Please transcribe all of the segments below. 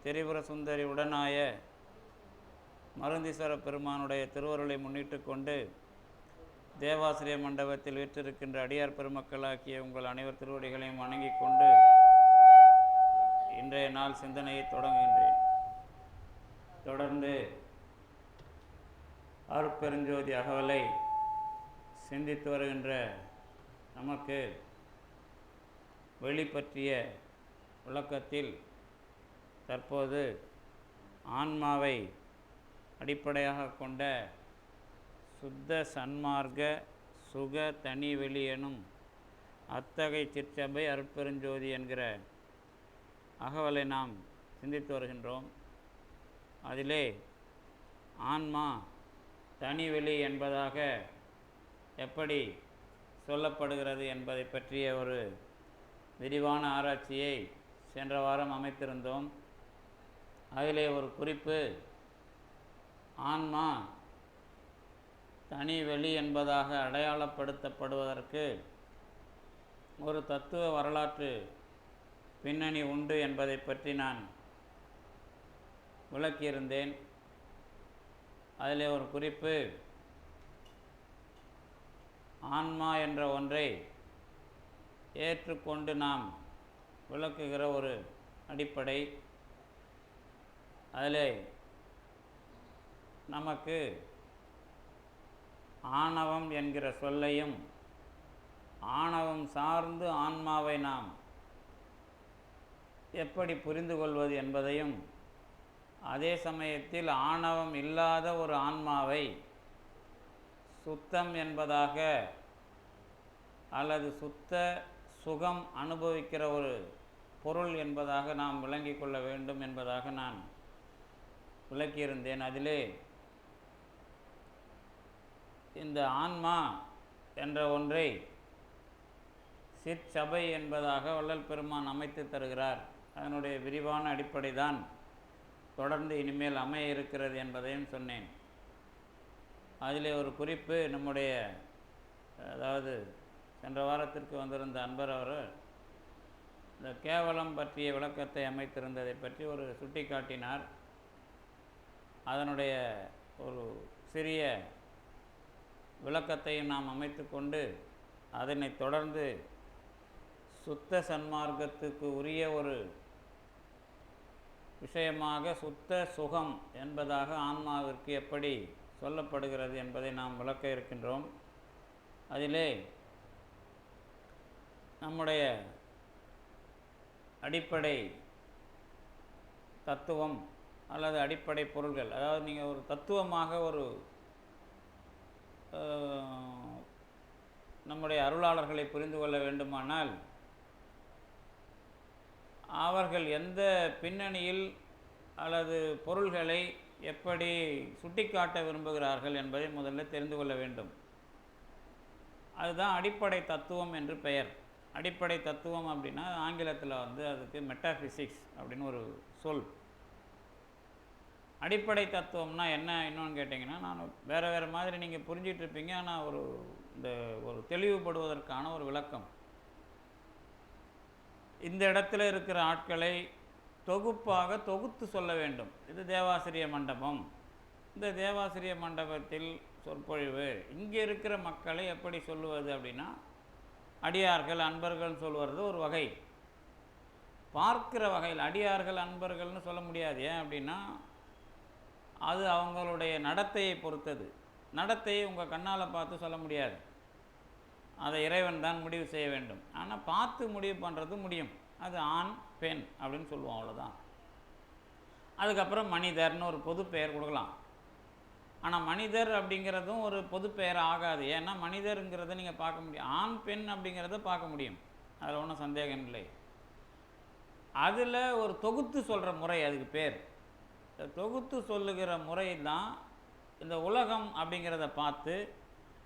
திரிபுர சுந்தரி உடனாய மருந்தீஸ்வர பெருமானுடைய திருவருளை முன்னிட்டு கொண்டு தேவாசிரிய மண்டபத்தில் வீற்றிருக்கின்ற அடியார் பெருமக்களாகிய உங்கள் அனைவர் திருவடிகளையும் வணங்கிக் கொண்டு இன்றைய நாள் சிந்தனையை தொடங்குகின்றேன். தொடர்ந்து அருட்பெருஞ்சோதி அகவலை சிந்தித்து வருகின்ற நமக்கு வெளிப்பற்றிய விளக்கத்தில் தற்போது ஆன்மாவை அடிப்படையாக கொண்ட சுத்த சன்மார்க்க சுக தனி வெளி எனும் அத்தகை சிற்சபை அருட்பெருஞ்சோதி என்கிற அகவலை நாம் சிந்தித்து வருகின்றோம். அதிலே ஆன்மா தனி வெளி என்பதாக எப்படி சொல்லப்படுகிறது என்பதை பற்றிய ஒரு விரிவான ஆராய்ச்சியை சென்ற வாரம் அமைத்திருந்தோம். அதிலே ஒரு குறிப்பு, ஆன்மா தனி வெளி என்பதாக அடையாளப்படுத்தப்படுவதற்கு ஒரு தத்துவ வரலாற்று பின்னணி உண்டு என்பதை பற்றி நான் விளக்கியிருந்தேன். அதிலே ஒரு குறிப்பு, ஆன்மா என்ற ஒன்றை ஏற்றுக்கொண்டு நாம் விளக்குகிற ஒரு அடிப்படை. அதிலே நமக்கு ஆணவம் என்கிற சொல்லையும் ஆணவம் சார்ந்து ஆன்மாவை நாம் எப்படி புரிந்து கொள்வது என்பதையும், அதே சமயத்தில் ஆணவம் இல்லாத ஒரு ஆன்மாவை சுத்தம் என்பதாக அல்லது சுத்த சுகம் அனுபவிக்கிற ஒரு பொருள் என்பதாக நாம் விளங்கிக் கொள்ள வேண்டும் என்பதாக நான் விளக்கியிருந்தேன். அதிலே இந்த ஆன்மா என்ற ஒன்றை சிற்சபை என்பதாக வள்ளல் பெருமான் அமைத்து தருகிறார். அதனுடைய விரிவான அடிப்படை தான் தொடர்ந்து இனிமேல் அமைய இருக்கிறது என்பதையும் சொன்னேன். அதிலே ஒரு குறிப்பு, நம்முடைய அதாவது சென்ற வாரத்திற்கு வந்திருந்த அன்பர் அவர் இந்த கேவலம் பற்றிய விளக்கத்தை அமைத்திருந்ததை பற்றி ஒரு சுட்டி காட்டினார். அதனுடைய ஒரு சிறிய விளக்கத்தையும் நாம் அமைத்து கொண்டு அதனை தொடர்ந்து சுத்த சன்மார்க்கத்துக்கு உரிய ஒரு விஷயமாக சுத்த சுகம் என்பதாக ஆன்மாவிற்கு எப்படி சொல்லப்படுகிறது என்பதை நாம் விளக்க இருக்கின்றோம். அதிலே நம்முடைய அடிப்படை தத்துவம் அல்லது அடிப்படை பொருள்கள், அதாவது நீங்கள் ஒரு தத்துவமாக ஒரு நம்முடைய அருளாளர்களை புரிந்து கொள்ள வேண்டுமானால் அவர்கள் எந்த பின்னணியில் அல்லது பொருள்களை எப்படி சுட்டிக்காட்ட விரும்புகிறார்கள் என்பதை முதல்ல தெரிந்து கொள்ள வேண்டும். அதுதான் அடிப்படை தத்துவம் என்று பெயர். அடிப்படை தத்துவம் அப்படின்னா ஆங்கிலத்தில் அதுக்கு மெட்டாஃபிசிக்ஸ் அப்படின்னு ஒரு சொல். அடிப்படை தத்துவம்னா என்ன இன்னொன்று கேட்டிங்கன்னா, நான் வேறு மாதிரி நீங்கள் புரிஞ்சிட்டு இருப்பீங்க. ஆனால் ஒரு தெளிவுபடுவதற்கான ஒரு விளக்கம். இந்த இடத்துல இருக்கிற ஆட்களை தொகுப்பாக தொகுத்து சொல்ல வேண்டும். இது தேவாசிரிய மண்டபம். இந்த தேவாசிரிய மண்டபத்தில் சொற்பொழிவு, இங்கே இருக்கிற மக்களை எப்படி சொல்லுவது அப்படின்னா, அடியார்கள் அன்பர்கள் சொல்வது ஒரு வகை. பார்க்கிற வகையில் அடியார்கள் அன்பர்கள்னு சொல்ல முடியாது. ஏன் அப்படின்னா அது அவங்களுடைய நடத்தையை பொறுத்தது. நடத்தையை உங்கள் கண்ணால் பார்த்து சொல்ல முடியாது. அதை இறைவன் தான் முடிவு செய்ய வேண்டும். ஆனால் பார்த்து முடிவு பண்ணுறது முடியும். அது ஆண் பெண் அப்படின்னு சொல்லுவோம், அவ்வளோதான். அதுக்கப்புறம் மனிதர்னு ஒரு பொது பெயர் கொடுக்கலாம். ஆனால் மனிதர் அப்படிங்கிறதும் ஒரு பொது பெயர் ஆகாது. ஏன்னா மனிதருங்கிறத நீங்கள் பார்க்க முடியும், ஆண் பெண் அப்படிங்கிறத பார்க்க முடியும், அதில் ஒன்றும் சந்தேகம் இல்லை. அதில் ஒரு தொகுத்து சொல்கிற முறை அதுக்கு பேர். தொகுத்து சொல்லுகிற முறை தான் இந்த உலகம் அப்படிங்கிறத பார்த்து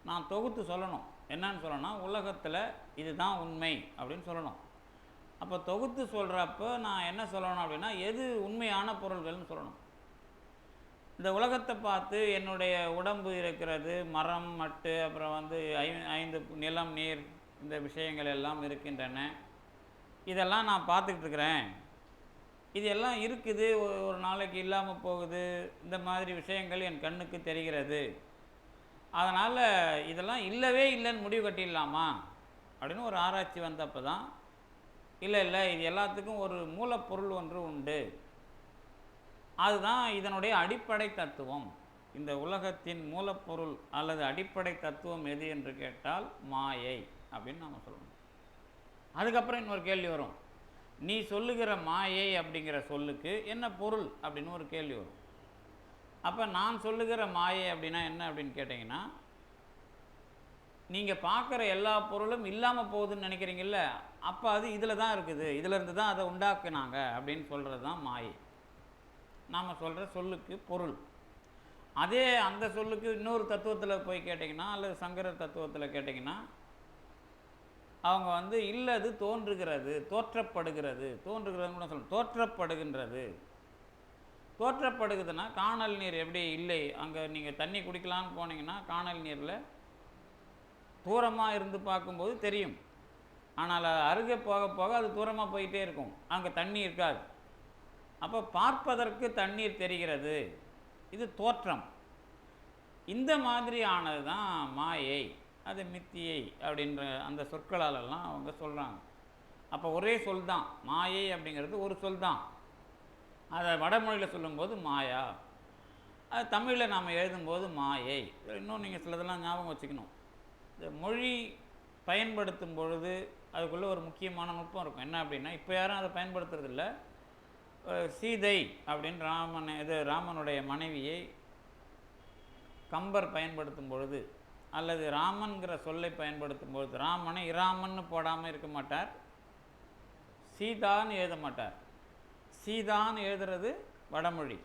நான் தொகுத்து சொல்லணும். என்னன்னு சொல்லணும், உலகத்தில் இதுதான் உண்மை அப்படின்னு சொல்லணும். அப்போ தொகுத்து சொல்கிறப்போ நான் என்ன சொல்லணும் அப்படின்னா, எது உண்மையான பொருள்கள்னு சொல்லணும். இந்த உலகத்தை பார்த்து என்னுடைய உடம்பு இருக்கிறது, மரம் மட்டு, அப்புறம் 5 நிலம் நீர், இந்த விஷயங்கள் எல்லாம் இருக்கின்றன. இதெல்லாம் நான் பார்த்துக்கிட்டு இருக்கிறேன். இது எல்லாம் இருக்குது, ஒரு நாளைக்கு இல்லாமல் போகுது, இந்த மாதிரி விஷயங்கள் என் கண்ணுக்கு தெரிகிறது. அதனால் இதெல்லாம் இல்லவே இல்லைன்னு முடிவு கட்டிடலாமா அப்படின்னு ஒரு ஆராய்ச்சி வந்தப்போ தான், இல்லை இது எல்லாத்துக்கும் ஒரு மூலப்பொருள் ஒன்று உண்டு, அதுதான் இதனுடைய அடிப்படை தத்துவம். இந்த உலகத்தின் மூலப்பொருள் அல்லது அடிப்படை தத்துவம் எது என்று கேட்டால் மாயை அப்படின்னு நாம் சொல்லணும். அதுக்கப்புறம் இன்னொரு கேள்வி வரும், நீ சொல்லுகிற மாயை அப்படிங்கிற சொல்லுக்கு என்ன பொருள் அப்படின்னு ஒரு கேள்வி வரும். அப்போ நான் சொல்லுகிற மாயை அப்படின்னா என்ன அப்படின்னு கேட்டிங்கன்னா, நீங்கள் பார்க்குற எல்லா பொருளும் இல்லாமல் போகுதுன்னு நினைக்கிறீங்கல்ல, அப்போ அது இதில் தான் இருக்குது, இதிலேருந்து தான் அதை உண்டாக்குனாங்க அப்படின்னு சொல்கிறது தான் மாயை. நாம் சொல்கிற சொல்லுக்கு பொருள். அதே அந்த சொல்லுக்கு இன்னொரு தத்துவத்தில் போய் கேட்டிங்கன்னா, அல்லது சங்கரர் தத்துவத்தில் கேட்டிங்கன்னா, அவங்க வந்து இல்லை அது தோன்றுகிறது, தோற்றப்படுகிறது, தோன்றுகிறதுன்னு கூட சொல்லணும், தோற்றப்படுகின்றது. தோற்றப்படுகுதுன்னா காணல் நீர் எப்படி இல்லை, அங்கே நீங்கள் தண்ணி குடிக்கலான்னு போனீங்கன்னா காணல் நீரில் தூரமாக இருந்து பார்க்கும்போது தெரியும், ஆனால் அருகே போக போக அது தூரமாக போயிட்டே இருக்கும், அங்கே தண்ணி இருக்காது. அப்போ பார்ப்பதற்கு தண்ணீர் தெரிகிறது, இது தோற்றம். இந்த மாதிரியானது தான் மாயை, அது மித்தியை அப்படின்ற அந்த சொற்களாலெல்லாம் அவங்க சொல்கிறாங்க. அப்போ ஒரே சொல் தான் மாயை அப்படிங்கிறது, ஒரு சொல் தான். அதை வடமொழியில் சொல்லும்போது மாயா, அது தமிழில் நாம் எழுதும்போது மாயை. இன்னும் நீங்கள் சிலதெல்லாம் ஞாபகம் வச்சுக்கணும், இந்த மொழி பயன்படுத்தும் பொழுது அதுக்குள்ளே ஒரு முக்கியமான நுட்பம் இருக்கும். என்ன அப்படின்னா, இப்போ யாரும் அதை பயன்படுத்துறதில்ல. சீதை அப்படின்னு ராமனுடைய மனைவியை கம்பர் பயன்படுத்தும் பொழுது, அல்லது ராமன்கிற சொல்லை பயன்படுத்தும் பொழுது, ராமனை இராமன்னு போடாமல் இருக்க மாட்டார், சீதான்னு எழுத மாட்டார். சீதான்னு எழுதுறது வடமொழி,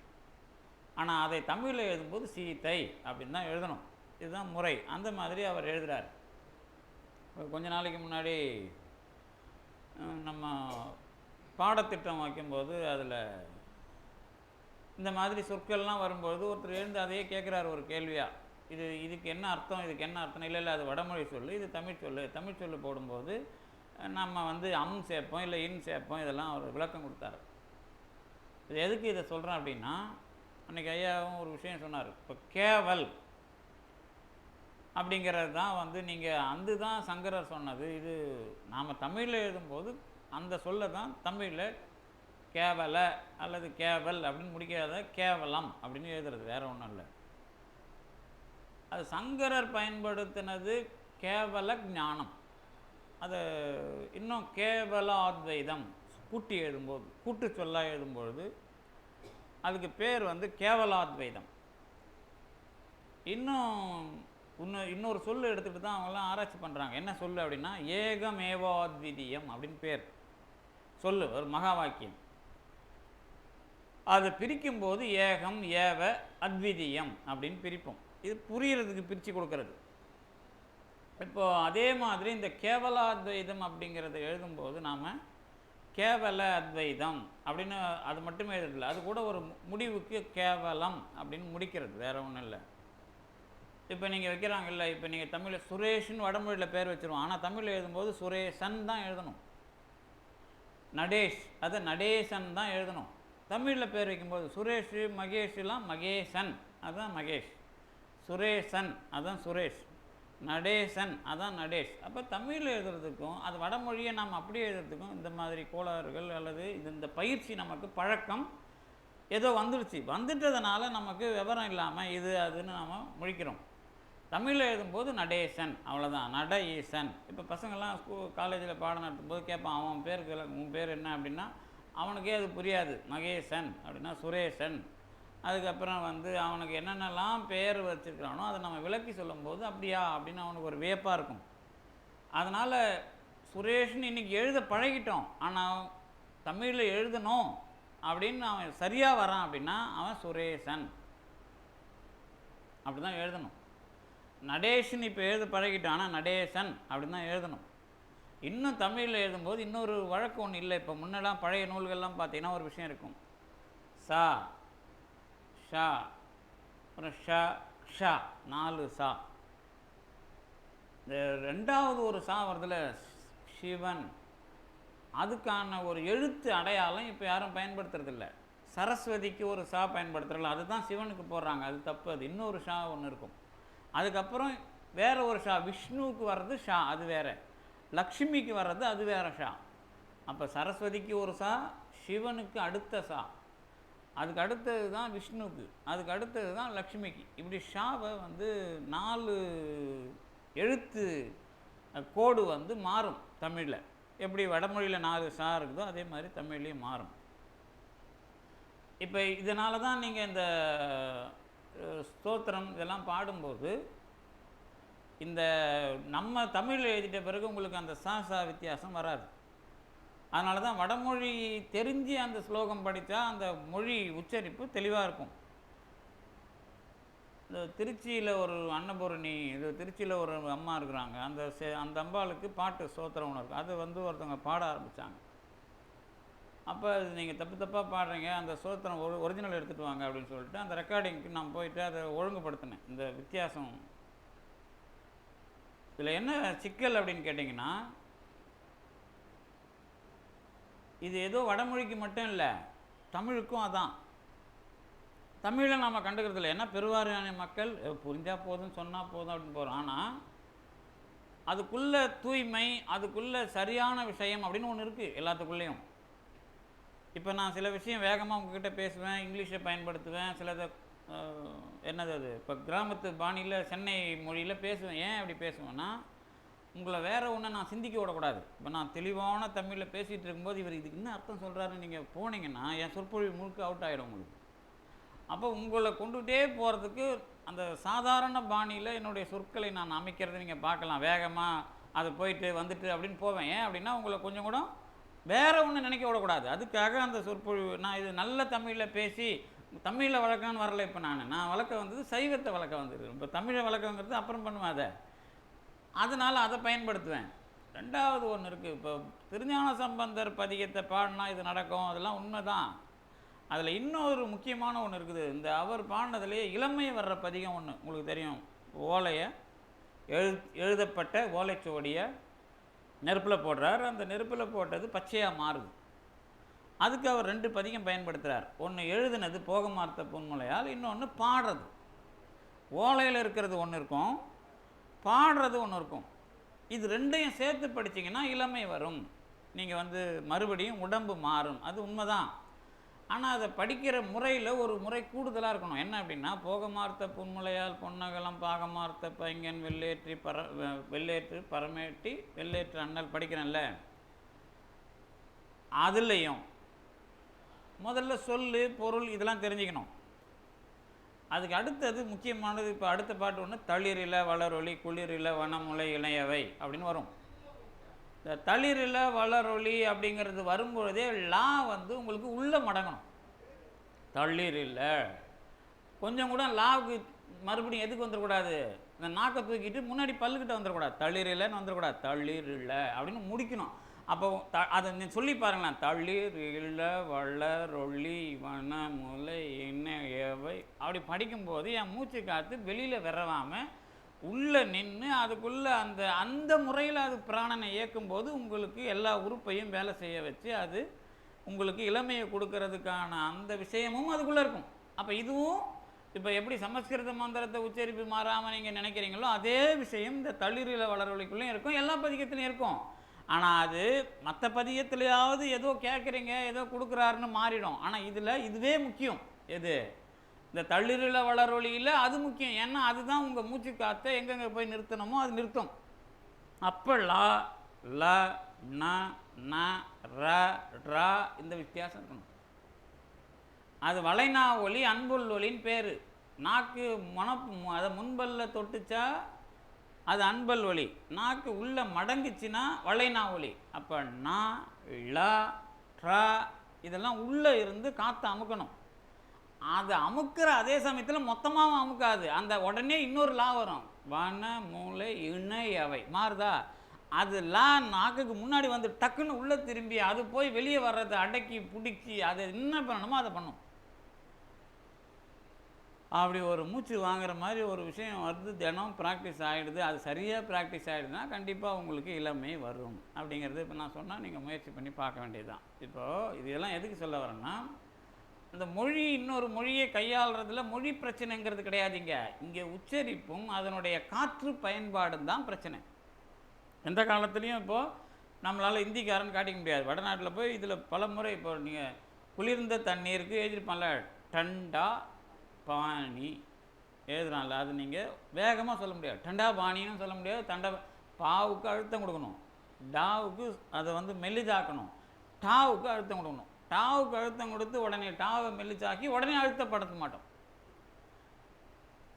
ஆனால் அதை தமிழில் எழுதும்போது சீதை அப்படின்னு தான் எழுதணும். இதுதான் முறை. அந்த மாதிரி அவர் எழுதுகிறார். கொஞ்ச நாளைக்கு முன்னாடி நம்ம பாடத்திட்டம் வைக்கும்போது அதில் இந்த மாதிரி சொற்கள்லாம் வரும்போது ஒருத்தர் எழுந்து அதையே கேட்குறாரு ஒரு கேள்வியாக, இதுக்கு என்ன அர்த்தம், இதுக்கு என்ன அர்த்தம். இல்லை அது வடமொழி சொல்லு, இது தமிழ் சொல்லு. தமிழ் சொல்லு போடும்போது நம்ம வந்து அம் சேர்ப்போம், இல்லை இன் சேர்ப்போம், இதெல்லாம் அவர் விளக்கம் கொடுத்தாரு. இது எதுக்கு இதை சொல்கிறேன் அப்படின்னா, அன்றைக்கி ஐயாவும் ஒரு விஷயம் சொன்னார். இப்போ கேவல் அப்படிங்கிறது தான் வந்து நீங்கள் தான் சங்கரர் சொன்னது. இது நாம் தமிழில் எழுதும்போது அந்த சொல்ல தான் தமிழில் கேவல அல்லது கேவல் அப்படின்னு முடிக்காத கேவலம் அப்படின்னு எழுதுறது, வேறு ஒன்றும் இல்லை. அது சங்கரர் பயன்படுத்தினது கேவல ஞானம். அது இன்னும் கேவலாத்வைதம் கூட்டி எழுதும்போது, கூட்டு சொல்லாக எழுதும்பொழுது அதுக்கு பேர் வந்து கேவலாத்வைதம். இன்னொரு சொல்லு எடுத்துகிட்டு தான் அவங்களாம் ஆராய்ச்சி பண்ணுறாங்க. என்ன சொல்லு அப்படின்னா, ஏகமேவாத்விதீயம் அப்படின்னு பேர் சொல்லு, ஒரு மகா வாக்கியம். அதை பிரிக்கும்போது ஏகம் ஏவ அத்விதீயம் அப்படின்னு பிரிப்போம். இது புரிகிறதுக்கு பிரித்து கொடுக்கறது. இப்போது அதே மாதிரி இந்த கேவலாத்வைதம் அப்படிங்கிறத எழுதும்போது நாம் கேவல அத்வைதம் அப்படின்னு அது மட்டுமே எழுதல, அது கூட ஒரு முடிவுக்கு கேவலம் அப்படின்னு முடிக்கிறது, வேறு ஒன்றும் இல்லை. இப்போ நீங்கள் வைக்கிறாங்கல்ல, இப்போ நீங்கள் தமிழில் சுரேஷ்னு வடமொழியில் பேர் வச்சுருவோம், ஆனால் தமிழில் எழுதும்போது சுரேஷன் தான் எழுதணும். நடேஷ் அது நடேசன் தான் எழுதணும். தமிழில் பேர் வைக்கும்போது சுரேஷ் மகேஷ்லாம் மகேசன் அதுதான் மகேஷ், சுரேசன் அதுதான் சுரேஷ், நடேசன் அதான் நடேஷ். அப்போ தமிழில் எழுதுறதுக்கும் அது வடமொழியை நாம் அப்படியே எழுதுறதுக்கும் இந்த மாதிரி கோளாறுகள் அல்லது இந்த பயிற்சி நமக்கு பழக்கம் ஏதோ வந்துட்டதுனால நமக்கு விவரம் இல்லாமல் இது அதுன்னு நாம் முழிக்கிறோம். தமிழில் எழுதும்போது நடேசன், அவ்வளோதான், நட ஈசன். இப்போ பசங்கள்லாம் காலேஜில் பாடம் நடத்தும்போது கேட்பான், அவன் பேருக்கு உன் பேர் என்ன அப்படின்னா அவனுக்கே அது புரியாது. மகேசன் அப்படின்னா சுரேஷன். அதுக்கப்புறம் வந்து அவனுக்கு என்னென்னலாம் பேர் வச்சுருக்கிறானோ அதை நம்ம விளக்கி சொல்லும்போது அப்படியா அப்படின்னு அவனுக்கு ஒரு வியப்பாக இருக்கும். அதனால் சுரேஷ்னு இன்றைக்கி எழுத பழகிட்டோம், ஆனால் தமிழில் எழுதணும் அப்படின்னு அவன் சரியாக வரான் அப்படின்னா அவன் சுரேசன் அப்படி தான் எழுதணும். நடேஷன் இப்போ எழுத பழகிட்டான், ஆனால் நடேசன் அப்படின்னு தான் எழுதணும். இன்னும் தமிழில் எழுதும்போது இன்னொரு வழக்கு ஒன்று இல்லை. இப்போ முன்னெல்லாம் பழைய நூல்கள்லாம் பார்த்தீங்கன்னா ஒரு விஷயம் இருக்கும், சா ஷா அப்புறம் ஷ ஷா, 4 சா. இந்த ரெண்டாவது ஒரு சா வருதுல, சிவன், அதுக்கான ஒரு எழுத்து அடையாளம் இப்போ யாரும் பயன்படுத்துறதில்ல. சரஸ்வதிக்கு ஒரு ஷா பயன்படுத்துகிறல, அதுதான் சிவனுக்கு போடுறாங்க, அது தப்பு. அது இன்னொரு ஷா ஒன்று இருக்கும். அதுக்கப்புறம் வேறு ஒரு ஷா, விஷ்ணுவுக்கு வர்றது ஷா, அது வேறு. லக்ஷ்மிக்கு வர்றது அது வேறு ஷா. அப்போ சரஸ்வதிக்கு ஒரு ஷா, சிவனுக்கு அடுத்த ஷா, அதுக்கு அடுத்தது தான் விஷ்ணுவுக்கு, அதுக்கு அடுத்தது தான் லக்ஷ்மிக்கு. இப்படி ஷாவை வந்து 4 எழுத்து கோடு வந்து மாறும் தமிழில். எப்படி வடமொழியில் 4 ஷா இருக்குதோ அதே மாதிரி தமிழ்லேயும் மாறும். இப்போ இதனால தான் நீங்கள் இந்த ஸ்தோத்திரம் இதெல்லாம் பாடும்போது இந்த நம்ம தமிழில் எழுதிட்ட பிறகு உங்களுக்கு அந்த சா வித்தியாசம் வராது. அதனால தான் வடமொழி தெரிஞ்சு அந்த ஸ்லோகம் படித்தா அந்த மொழி உச்சரிப்பு தெளிவாக இருக்கும். இந்த திருச்சியில் ஒரு அன்னபூரணி, இது திருச்சியில் ஒரு அம்மா இருக்கிறாங்க, அந்த அம்பாளுக்கு பாட்டு ஸ்தோத்திரம் ஒன்று இருக்குது. அது வந்து ஒருத்தவங்க பாட ஆரம்பித்தாங்க. அப்போ நீங்கள் தப்பாக பாடுறீங்க, அந்த ஸ்தோத்திரம் ஒரிஜினல் எடுத்துகிட்டு வாங்க அப்படின்னு சொல்லிட்டு அந்த ரெக்கார்டிங்க்கு நான் போயிட்டு அதை ஒழுங்குபடுத்தினேன். இந்த வித்தியாசம் இதில் என்ன சிக்கல் அப்படின்னு கேட்டிங்கன்னா, இது ஏதோ வடமொழிக்கு மட்டும் இல்லை, தமிழுக்கும் அதான். தமிழில் நாம் கண்டுக்கிறது இல்லை. ஏன்னா பெருவாரியான மக்கள் புரிஞ்சால் போதும், சொன்னால் போதும் அப்படின்னு போகிறோம். ஆனால் அதுக்குள்ளே தூய்மை, அதுக்குள்ளே சரியான விஷயம் அப்படின்னு ஒன்று இருக்குது எல்லாத்துக்குள்ளேயும். இப்போ நான் சில விஷயம் வேகமாக உங்ககிட்ட பேசுவேன், இங்கிலீஷை பயன்படுத்துவேன், சிலதை என்னது அது இப்போ கிராமத்து பாணியில் சென்னை மொழியில் பேசுவேன். ஏன் அப்படி பேசுவேன்னா, உங்களை வேறு ஒன்று நான் சிந்திக்க விடக்கூடாது. இப்போ நான் தெளிவான தமிழில் பேசிகிட்டு இருக்கும்போது இவர் இதுக்கு என்ன அர்த்தம் சொல்கிறாருன்னு நீங்கள் போனீங்கன்னா என் சொற்பொழிவு முழுக்க அவுட் ஆகிடும் உங்களுக்கு. அப்போ உங்களை கொண்டுகிட்டே போகிறதுக்கு அந்த சாதாரண பாணியில் என்னுடைய சொற்களை நான் அமைக்கிறத நீங்கள் பார்க்கலாம். வேகமாக அது போயிட்டு வந்துட்டு அப்படின்னு போவேன். ஏன் அப்படின்னா உங்களை கொஞ்சம் கூட வேறு ஒன்று நினைக்க விடக்கூடாது. அதுக்காக அந்த சொற்பொழிவு நான் இது நல்ல தமிழில் பேசி தமிழில் வழக்கம்னு வரல. இப்போ நான் வழக்க வந்தது சைவத்தை வழக்க வந்துருக்கு. இப்போ தமிழை வழக்கங்கிறது அப்புறம் பண்ணுவேன். அதனால் அதை பயன்படுத்துவேன். ரெண்டாவது ஒன்று இருக்குது. இப்போ திருஞான சம்பந்தர் பதிகத்தை பாடினா இது நடக்கும், அதெல்லாம் உண்மை தான். அதில் இன்னொரு முக்கியமான ஒன்று இருக்குது. இந்த அவர் பாடினதுலேயே இளமை வர்ற பதிகம் ஒன்று உங்களுக்கு தெரியும். ஓலையை எழுதப்பட்ட ஓலைச்சுவடியை நெருப்பில் போடுறார். அந்த நெருப்பில் போட்டது பச்சையாக மாறுது. அதுக்கு அவர் 2 பதிகம் பயன்படுத்துகிறார். ஒன்று எழுதுனது போகமார்த்த பொன்முலையால், இன்னொன்று பாடுறது. ஓலையில் இருக்கிறது ஒன்று இருக்கும், பாடுறது ஒன்று இருக்கும். இது 2ஐயும் சேர்த்து படிச்சிங்கன்னா இளமை வரும். நீங்கள் வந்து மறுபடியும் உடம்பு மாறும், அது உண்மைதான். ஆனால் அதை படிக்கிற முறையில் ஒரு முறை கூடுதலாக இருக்கணும். என்ன அப்படின்னா, போகமார்த்த பொன்முலையால் பொன்னகலம் பாகமார்த்த பைங்கன் வெள்ளேற்று பரமேட்டி வெள்ளேற்று அண்ணல் படிக்கிறேன்ல, அதுலேயும் முதல்ல சொல்லு பொருள் இதெல்லாம் தெரிஞ்சுக்கணும். அதுக்கு அடுத்தது முக்கியமானது. இப்போ அடுத்த பாட்டு ஒன்று, தளிரில வளரொளி குளிரில வனமுலை இணையவை அப்படின்னு வரும். இந்த தளிரில வளரொளி அப்படிங்கிறது வரும்பொழுதே லா வந்து உங்களுக்கு உள்ளே மடங்கணும். தளிரில கொஞ்சம் கூட லாவுக்கு மறுபடியும் எதுக்கு வந்துடக்கூடாது, இந்த நாக்கை தூக்கிட்டு முன்னாடி பல்லுக்கிட்ட வந்துடக்கூடாது. தளிரிலன்னு வந்துடக்கூடாது, தளிரில அப்படின்னு முடிக்கணும். அப்போ அதை சொல்லி பாருங்களேன். தளிரில வளரொளி வனமுலை இணையவை அப்படி படிக்கும்போது என் மூச்சு காற்று வெளியில் விரவாமல் உள்ளே நின்று அதுக்குள்ளே அந்த முறையில் அது பிராணனை இயக்கும்போது உங்களுக்கு எல்லா உறுப்பையும் வேலை செய்ய வச்சு அது உங்களுக்கு இளமையை கொடுக்கறதுக்கான அந்த விஷயமும் அதுக்குள்ளே இருக்கும். அப்போ இதுவும் இப்போ எப்படி சமஸ்கிருத மந்திரத்தை உச்சரிப்பு மாறாமல் நீங்கள் நினைக்கிறீங்களோ அதே விஷயம் இந்த தளிரில வளரொலிக்குள்ளேயும் இருக்கும், எல்லா பதிகத்துலையும் இருக்கும். ஆனால் அது மற்ற பதிகத்துலையாவது ஏதோ கேட்குறீங்க ஏதோ கொடுக்குறாருன்னு மாறிடும். ஆனால் இதில் இதுவே முக்கியம். எது? இந்த தளிரில வளரொலியில் அது முக்கியம். ஏன்னா அதுதான் உங்கள் மூச்சு காற்றை எங்கெங்கே போய் நிறுத்தணுமோ அது நிறுத்தும். அப்போ லா ல ந ந ர ரா இந்த வித்தியாசம் இருக்கணும். அது வளைனா ஒலி அன்புல் ஒலின்னு பேர். நாக்கு அதை முன்பல்ல தொட்டுச்சா அது அன்பல் ஒலி, நாக்கு உள்ளே மடங்குச்சுன்னா வளைனா ஒலி. அப்போ நா ல ட்ரா இதெல்லாம் உள்ளே இருந்து காற்றை அமுக்கணும். அதை அமுக்கிற அதே சமயத்தில் மொத்தமாகவும் அமுக்காது. அந்த உடனே இன்னொரு லா வரும், வன மூளை இணையவை மாறுதா. அது லா நாக்குக்கு முன்னாடி வந்து டக்குன்னு உள்ளே திரும்பி அது போய் வெளியே வர்றதை அடக்கி பிடிச்சி அதை என்ன பண்ணணுமோ அதை பண்ணும். அப்படி ஒரு மூச்சு வாங்குற மாதிரி ஒரு விஷயம் வருது, தினம் ப்ராக்டிஸ் ஆகிடுது, அது சரியாக ப்ராக்டிஸ் ஆகிடுதுன்னா கண்டிப்பாக உங்களுக்கு இளமை வரும் அப்படிங்கிறது இப்போ நான் சொன்னால் நீங்கள் முயற்சி பண்ணி பார்க்க வேண்டியது தான். இப்போது இதெல்லாம் எதுக்கு சொல்ல வரேன்னா, அந்த மொழி இன்னொரு மொழியை கையாளுறதுல மொழி பிரச்சனைங்கிறது கிடையாதுங்க. இங்கே உச்சரிப்பும் அதனுடைய காற்று பயன்பாடும் தான் பிரச்சனை. எந்த காலத்துலேயும் இப்போது நம்மளால் இந்திக்காரன் காட்டிக்க முடியாது. வடநாட்டில் போய் இதில் பல முறை இப்போ நீங்கள் குளிர்ந்த தண்ணீருக்கு எழுதியிருப்பான்ல, டண்டா பாணி எழுதுறான்ல, அது நீங்கள் வேகமாக சொல்ல முடியாது. டண்டா பாணின்னு சொல்ல முடியாது. பாவுக்கு அழுத்தம் கொடுக்கணும், டாவுக்கு அதை வந்து மெல்லிதாக்கணும், டாவுக்கு அழுத்தம் கொடுக்கணும். டாவுக்கு அழுத்தம் கொடுத்து உடனே டாவை மெல்லிச்சாக்கி உடனே அழுத்தப்படுத்த மாட்டோம்.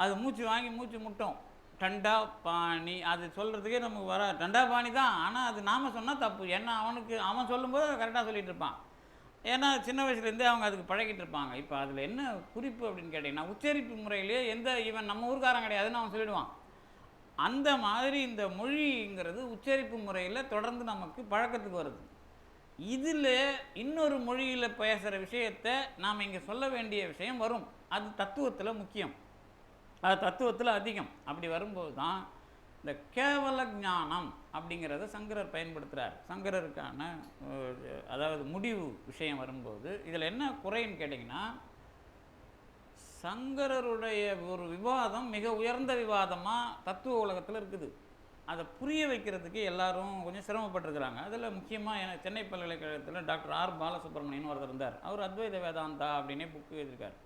அது மூச்சு வாங்கி மூச்சு முட்டும். டண்டா பாணி அது சொல்கிறதுக்கே நமக்கு வர டண்டா பாணி தான். ஆனால் அது நாம் சொன்னால் தப்பு. ஏன்னா அவன் சொல்லும்போது கரெக்டாக சொல்லிகிட்டு இருப்பான். ஏன்னா சின்ன வயசுலேருந்தே அவங்க அதுக்கு பழகிட்டு இருப்பாங்க. இப்போ அதில் என்ன குறிப்பு அப்படின்னு கேட்டிங்கன்னா, உச்சரிப்பு முறையிலேயே இவன் நம்ம ஊருக்காரன் கிடையாதுன்னு அவன் சொல்லிடுவான். அந்த மாதிரி இந்த மொழிங்கிறது உச்சரிப்பு முறையில் தொடர்ந்து நமக்கு பழக்கத்துக்கு வருது. இதில் இன்னொரு மொழியில் பேசுகிற விஷயத்தை நாம் இங்கே சொல்ல வேண்டிய விஷயம் வரும். அது தத்துவத்தில் முக்கியம், அது தத்துவத்தில் அதிகம். அப்படி வரும்போது தான் இந்த கேவல ஞானம் அப்படிங்கிறத சங்கரர் பயன்படுத்துகிறார். சங்கரருக்கான அதாவது முடிவு விஷயம் வரும்போது இதில் என்ன குறைன்னு கேட்டிங்கன்னா, சங்கரருடைய ஒரு விவாதம் மிக உயர்ந்த விவாதமாக தத்துவ உலகத்தில் இருக்குது. அதை புரிய வைக்கிறதுக்கு எல்லாரும் கொஞ்சம் சிரமப்பட்டிருக்கிறாங்க. அதில் முக்கியமாக சென்னை பல்கலைக்கழகத்தில் டாக்டர் ஆர் பாலசுப்ரமணியன் ஒருத்தர் இருந்தார். அவர் அத்வைத வேதாந்தா அப்படின்னே புக்கு எழுதியிருக்கார்.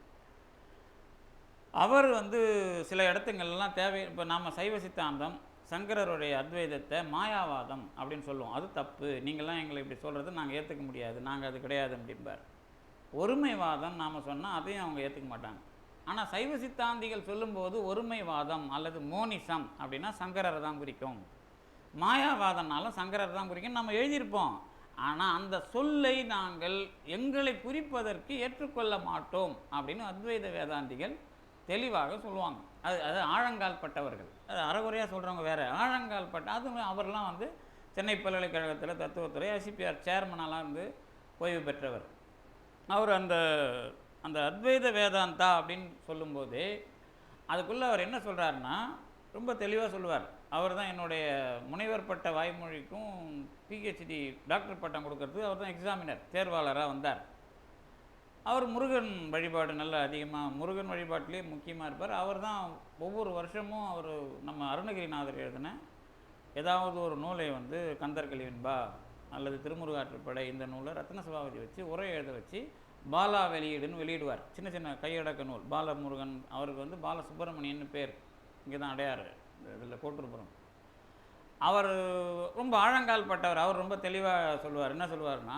அவர் சில இடத்துங்கள்லாம் இப்போ நாம் சைவ சித்தாந்தம் சங்கரருடைய அத்வைதத்தை மாயாவாதம் அப்படின்னு சொல்லுவோம். அது தப்பு, நீங்கள்லாம் எங்களை இப்படி சொல்கிறது நாங்கள் ஏற்றுக்க முடியாது, நாங்கள் அது கிடையாது அப்படிம்பார். ஒருமைவாதம் நாம் சொன்னால் அதையும் அவங்க ஏற்றுக்க மாட்டாங்க. ஆனால் சைவ சித்தாந்திகள் சொல்லும்போது ஒருமைவாதம் அல்லது மோனிசம் அப்படின்னா சங்கரரை தான் குறிக்கும், மாயாவாதம்னாலும் சங்கரரை தான் குறிக்கும் நம்ம எழுதியிருப்போம். ஆனால் அந்த சொல்லை நாங்கள் எங்களை குறிப்பதற்கு ஏற்றுக்கொள்ள மாட்டோம் அப்படின்னு அத்வைத வேதாந்திகள் தெளிவாக சொல்லுவாங்க. அது ஆழங்கால் பட்டவர்கள், அது அறகுறையாக சொல்கிறவங்க வேறு. ஆழங்கால் பட்ட அவர்லாம் சென்னை பல்கலைக்கழகத்தில் தத்துவத்துறை ஐசிபிஆர் சேர்மனெல்லாம் ஓய்வு பெற்றவர். அவர் அந்த அத்வைத வேதாந்தா அப்படின்னு சொல்லும்போதே அதுக்குள்ளே அவர் என்ன சொல்கிறாருன்னா ரொம்ப தெளிவாக சொல்லுவார். அவர் தான் என்னுடைய முனைவர் பட்ட வாய்மொழிக்கும் பிஹெச்டி டாக்டர் பட்டம் கொடுக்கறதுக்கு அவர் தான் எக்ஸாமினர் தேர்வாளராக வந்தார். அவர் முருகன் வழிபாடு நல்லா அதிகமாக, முருகன் வழிபாட்டிலே முக்கியமாக இருப்பார். அவர் தான் ஒவ்வொரு வருஷமும் அவர் நம்ம அருணகிரிநாதர் எழுதின ஏதாவது ஒரு நூலை கந்தர்கள் வெண்பா அல்லது திருமுருகாற்றுப்படை இந்த நூலை ரத்ன சபாபதி வச்சு உரை எழுத வச்சு பாலா வெளியீடுன்னு வெளியிடுவார். சின்ன சின்ன கையடக்க நூல். பாலமுருகன் அவருக்கு பாலசுப்ரமணியன்னு பேர், இங்கே தான் அடையாறு, இதில் கோட்டூர்புரம். அவர் ரொம்ப ஆழங்கால் பட்டவர். அவர் ரொம்ப தெளிவாக சொல்லுவார். என்ன சொல்லுவார்னா,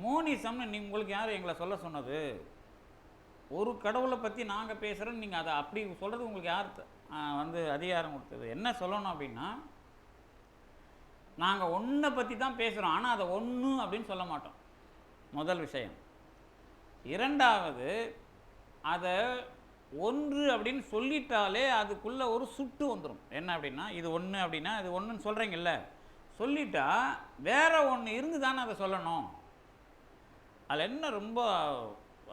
மோனிசம்னு உங்களுக்கு யார் எங்களை சொல்ல சொன்னது? ஒரு கடவுளை பற்றி நாங்கள் பேசுகிறோன்னு நீங்கள் அதை அப்படி சொல்கிறது உங்களுக்கு யார் அதிகாரம் கொடுத்தது? என்ன சொல்லணும் அப்படின்னா, நாங்கள் ஒன்றை பற்றி தான் பேசுகிறோம், ஆனால் அதை ஒன்று அப்படின்னு சொல்ல மாட்டோம். முதல் விஷயம். இரண்டாவது, அதை ஒன்று அப்படின்னு சொல்லிட்டாலே அதுக்குள்ளே ஒரு சுட்டு வந்துடும். என்ன அப்படின்னா, இது ஒன்று அப்படின்னா இது ஒன்றுன்னு சொல்கிறீங்கல்ல, சொல்லிட்டா வேற ஒன்று இருந்து தானே அதை சொல்லணும். அதில் என்ன ரொம்ப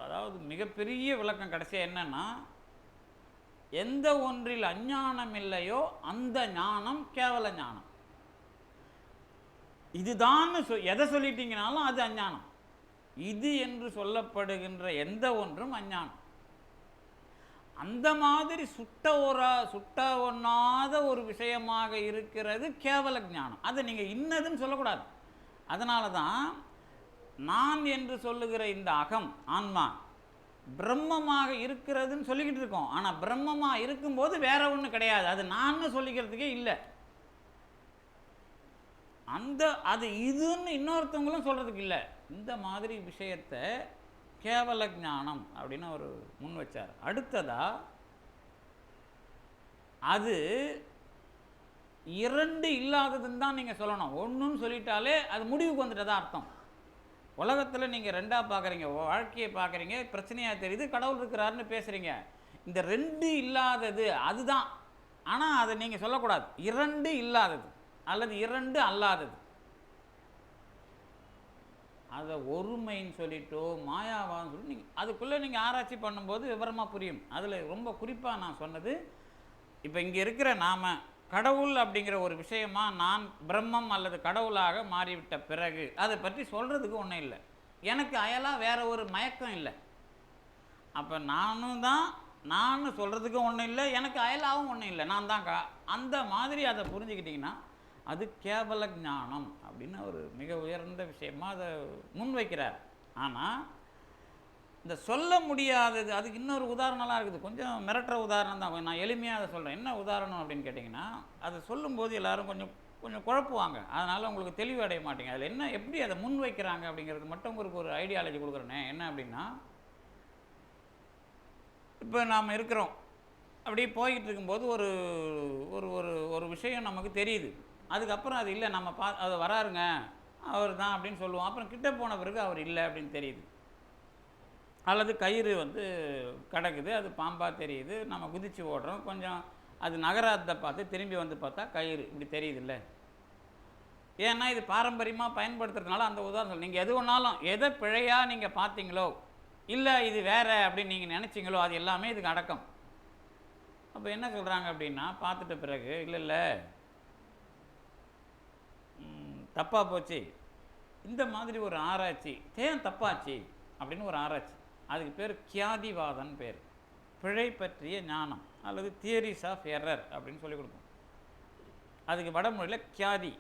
அதாவது மிகப்பெரிய விளக்கம் கடைசியாக என்னன்னா, எந்த ஒன்றில் அஞ்ஞானம் இல்லையோ அந்த ஞானம் கேவல ஞானம். இதுதான் எதை சொல்லிட்டீங்கனாலும் அது அஞ்ஞானம். இது என்று சொல்லப்படுகின்ற எந்த ஒன்றும் அஞ்ஞானம். அந்த மாதிரி சுட்ட ஒண்ணாத ஒரு விஷயமாக இருக்கிறது கேவல ஞானம். அதை நீங்கள் இன்னதுன்னு சொல்லக்கூடாது. அதனால தான் நான் என்று சொல்லுகிற இந்த அகம் ஆன்மா பிரம்மமாக இருக்கிறதுன்னு சொல்லிக்கிட்டு இருக்கோம். ஆனால் பிரம்மமாக இருக்கும்போது வேற ஒன்று கிடையாது, அது நான் சொல்லிக்கிறதுக்கே இல்லை. அது இதுன்னு இன்னொருத்தவங்களும் சொல்கிறதுக்கு இல்லை. இந்த மாதிரி விஷயத்தை கேவல ஞானம் அப்படின்னு அவர் முன் வச்சார். அடுத்ததா, அது இரண்டு இல்லாததுன்னு தான் நீங்கள் சொல்லணும். ஒன்றுன்னு சொல்லிட்டாலே அது முடிவுக்கு வந்துட்டதா அர்த்தம். உலகத்தில் நீங்கள் ரெண்டாக பார்க்குறீங்க, வாழ்க்கையை பார்க்குறீங்க, பிரச்சனையாக தெரியுது, கடவுள் இருக்கிறாருன்னு பேசுகிறீங்க. இந்த ரெண்டு இல்லாதது அதுதான். ஆனால் அதை நீங்கள் சொல்லக்கூடாது இரண்டு இல்லாதது அல்லது இரண்டு அல்லாதது. அதை ஒருமைன்னு சொல்லிட்டோ மாயாவான்னு சொல்லி நீங்கள் அதுக்குள்ளே நீங்கள் ஆராய்ச்சி பண்ணும்போது விவரமாக புரியும். அதில் ரொம்ப குறிப்பாக நான் சொன்னது, இப்போ இங்கே இருக்கிற நாம் கடவுள் அப்படிங்கிற ஒரு விஷயமா நான் பிரம்மம் அல்லது கடவுளாக மாறிவிட்ட பிறகு அதை பற்றி சொல்கிறதுக்கு ஒன்றும் இல்லை. எனக்கு அயலாக வேற ஒரு மயக்கம் இல்லை. அப்போ நான் சொல்கிறதுக்கும் ஒன்றும் இல்லை, எனக்கு அயலாகவும் ஒன்றும் இல்லை, நான் தான் அந்த மாதிரி அதை புரிஞ்சுக்கிட்டிங்கன்னா அது கேவல ஞானம் அப்படின்னு ஒரு மிக உயர்ந்த விஷயமாக அதை முன்வைக்கிறார். ஆனால் இந்த சொல்ல முடியாதது அதுக்கு இன்னொரு உதாரணம்லாம் இருக்குது. கொஞ்சம் மிரட்டுற உதாரணம் தான், நான் எளிமையாக அதை சொல்கிறேன். என்ன உதாரணம் அப்படின்னு கேட்டிங்கன்னா, அதை சொல்லும்போது எல்லோரும் கொஞ்சம் குழப்புவாங்க, அதனால் உங்களுக்கு தெளிவு அடைய மாட்டீங்க. அதில் என்ன எப்படி அதை முன் வைக்கிறாங்க அப்படிங்கிறது மட்டும் உங்களுக்கு ஒரு ஐடியாலஜி கொடுக்குறேனே. என்ன அப்படின்னா, இப்போ நாம் இருக்கிறோம், அப்படியே போய்கிட்டு இருக்கும்போது ஒரு ஒரு ஒரு ஒரு விஷயம் நமக்கு தெரியுது. அதுக்கப்புறம் அது இல்லை, நம்ம அது வராருங்க அவர் தான் அப்படின்னு சொல்லுவோம். அப்புறம் கிட்ட போன பிறகு அவர் இல்லை அப்படின்னு தெரியுது. அல்லது கயிறு கிடக்குது, அது பாம்பாக தெரியுது, நம்ம குதித்து ஓடுறோம், கொஞ்சம் அது நகராத்தை பார்த்து திரும்பி வந்து பார்த்தா கயிறு இப்படி தெரியுது இல்லை. ஏன்னா இது பாரம்பரியமாக பயன்படுத்துறதுனால அந்த உதாரணம். நீங்கள் எது ஒன்றாலும் எதை பிழையாக நீங்கள் பார்த்தீங்களோ, இல்லை இது வேறு அப்படின்னு நீங்கள் நினச்சிங்களோ, அது எல்லாமே இதுக்கு அடக்கம். அப்போ என்ன சொல்கிறாங்க அப்படின்னா, பார்த்துட்ட பிறகு இல்லை தப்பாக போச்சு, இந்த மாதிரி ஒரு ஆராய்ச்சி ஏன் தப்பாச்சு அப்படின்னு ஒரு ஆராய்ச்சி, அதுக்கு பேர் கியாதிவாதன் பேர். பிழை பற்றிய ஞானம் அல்லது தியரிஸ் ஆஃப் எரர் அப்படின்னு சொல்லி கொடுப்போம். அதுக்கு வடமொழியில் கியாதி.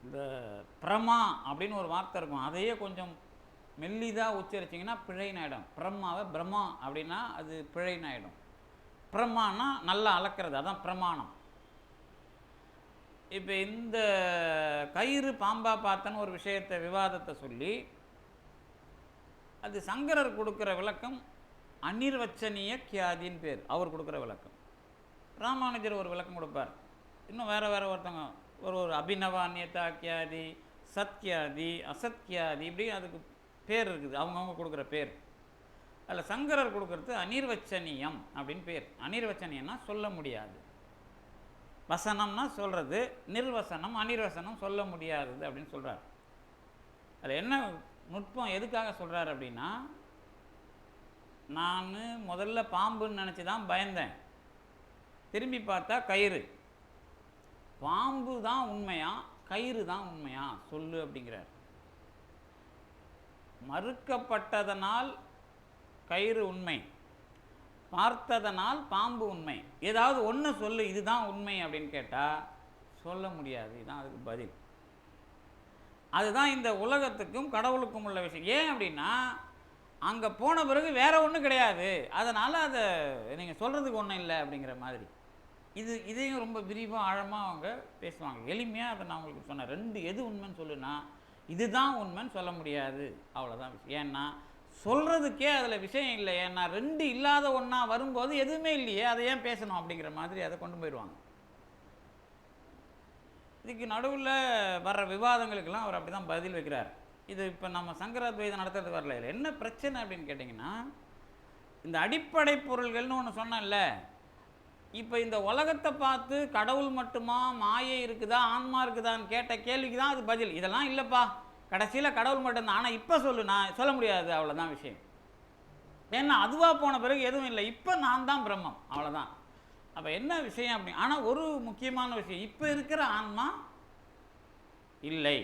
இந்த பிரமா அப்படின்னு ஒரு வார்த்தை இருக்கும், அதையே கொஞ்சம் மெல்லிதாக உச்சரிச்சிங்கன்னா பிழைன்னு ஆகிடும். பிரம்மாவை பிரம்மா அப்படின்னா அது பிழைன்னு ஆகிடும். பிரமானா நல்லா அளக்கிறது, அதான் பிரமாணம். இப்போ இந்த கயிறு பாம்பா பார்த்தன்னு ஒரு விஷயத்தை விவாதத்தை சொல்லி அது சங்கரர் கொடுக்குற விளக்கம் அநிர்வச்சனீய கியாதின்னு பேர். அவர் கொடுக்குற விளக்கம். ராமானுஜர் ஒரு விளக்கம் கொடுப்பார். இன்னும் வேறு ஒருத்தவங்க ஒரு அபிநவ அந்நியதா கியாதி, சத்கியாதி, அசத்கியாதி, இப்படி அதுக்கு பேர் இருக்குது, அவங்கவுங்க கொடுக்குற பேர். அதில் சங்கரர் கொடுக்குறது அநிர்வச்சனீயம் அப்படின்னு பேர். அநிர்வச்சனீயம்னா சொல்ல முடியாது, வசனம்னா சொல்கிறது, நிர்வசனம் அநிர்வசனம் சொல்ல முடியாதது அப்படின்னு சொல்கிறார். அதில் என்ன நுட்பம் எதுக்காக சொல்கிறார் அப்படின்னா, நான் முதல்ல பாம்புன்னு நினச்சி தான் பயந்தேன், திரும்பி பார்த்தா கயிறு. பாம்பு தான் உண்மையா கயிறு தான் உண்மையா சொல்லு அப்படிங்கிறார். மறுக்கப்பட்டதனால் கயிறு உண்மை, பார்த்ததனால் பாம்பு உண்மை. ஏதாவது ஒன்று சொல்லு இதுதான் உண்மை அப்படின்னு கேட்டால் சொல்ல முடியாது. இதுதான் அதுக்கு பதில். அதுதான் இந்த உலகத்துக்கும் கடவுளுக்கும் உள்ள விஷயம். ஏன் அப்படின்னா, அங்கே போன பிறகு வேற ஒன்றும் கிடையாது, அதனால் அதை நீங்கள் சொல்கிறதுக்கு ஒன்றும் இல்லை அப்படிங்கிற மாதிரி. இதையும் ரொம்ப விரிவாக ஆழமாக அவங்க பேசுவாங்க. எளிமையாக அதை நான் உங்களுக்கு சொன்னேன். ரெண்டு எது உண்மைன்னு சொல்லுன்னா இதுதான் உண்மைன்னு சொல்ல முடியாது, அவ்வளோதான் விஷயம். ஏன்னா சொல்கிறதுக்கே அதில் விஷயம் இல்லை. ஏன்னா ரெண்டு இல்லாத ஒன்றா வரும்போது எதுவுமே இல்லையே, அதை ஏன் பேசணும் அப்படிங்கிற மாதிரி அதை கொண்டு போயிடுவாங்க. இதுக்கு நடுவில் வர்ற விவாதங்களுக்கெல்லாம் அவர் அப்படி தான் பதில் வைக்கிறார். இது இப்போ நம்ம சங்கராத்வைதம் நடத்துறதுக்கு வரல. இல்லை என்ன பிரச்சனை அப்படின்னு கேட்டிங்கன்னா, இந்த அடிப்படை பொருள்கள்னு ஒன்று சொன்னேன்ல, இப்போ இந்த உலகத்தை பார்த்து கடவுள் மட்டுமா, மாயை இருக்குதா, ஆன்மா இருக்குதான்னு கேட்ட கேள்விக்கு தான் அது பதில். இதெல்லாம் இல்லைப்பா, கடைசியில் கடவுள் மட்டும்தான், ஆனால் இப்போ சொல்லு, நான் சொல்ல முடியாது, அவ்வளோதான் விஷயம். ஏன்னா அதுவாக போன பிறகு எதுவும் இல்லை, இப்போ நான் தான் பிரம்மம், அவ்வளோதான். அப்போ என்ன விஷயம் அப்படி. ஆனால் ஒரு முக்கியமான விஷயம், இப்போ இருக்கிற ஆன்மா இல்லை,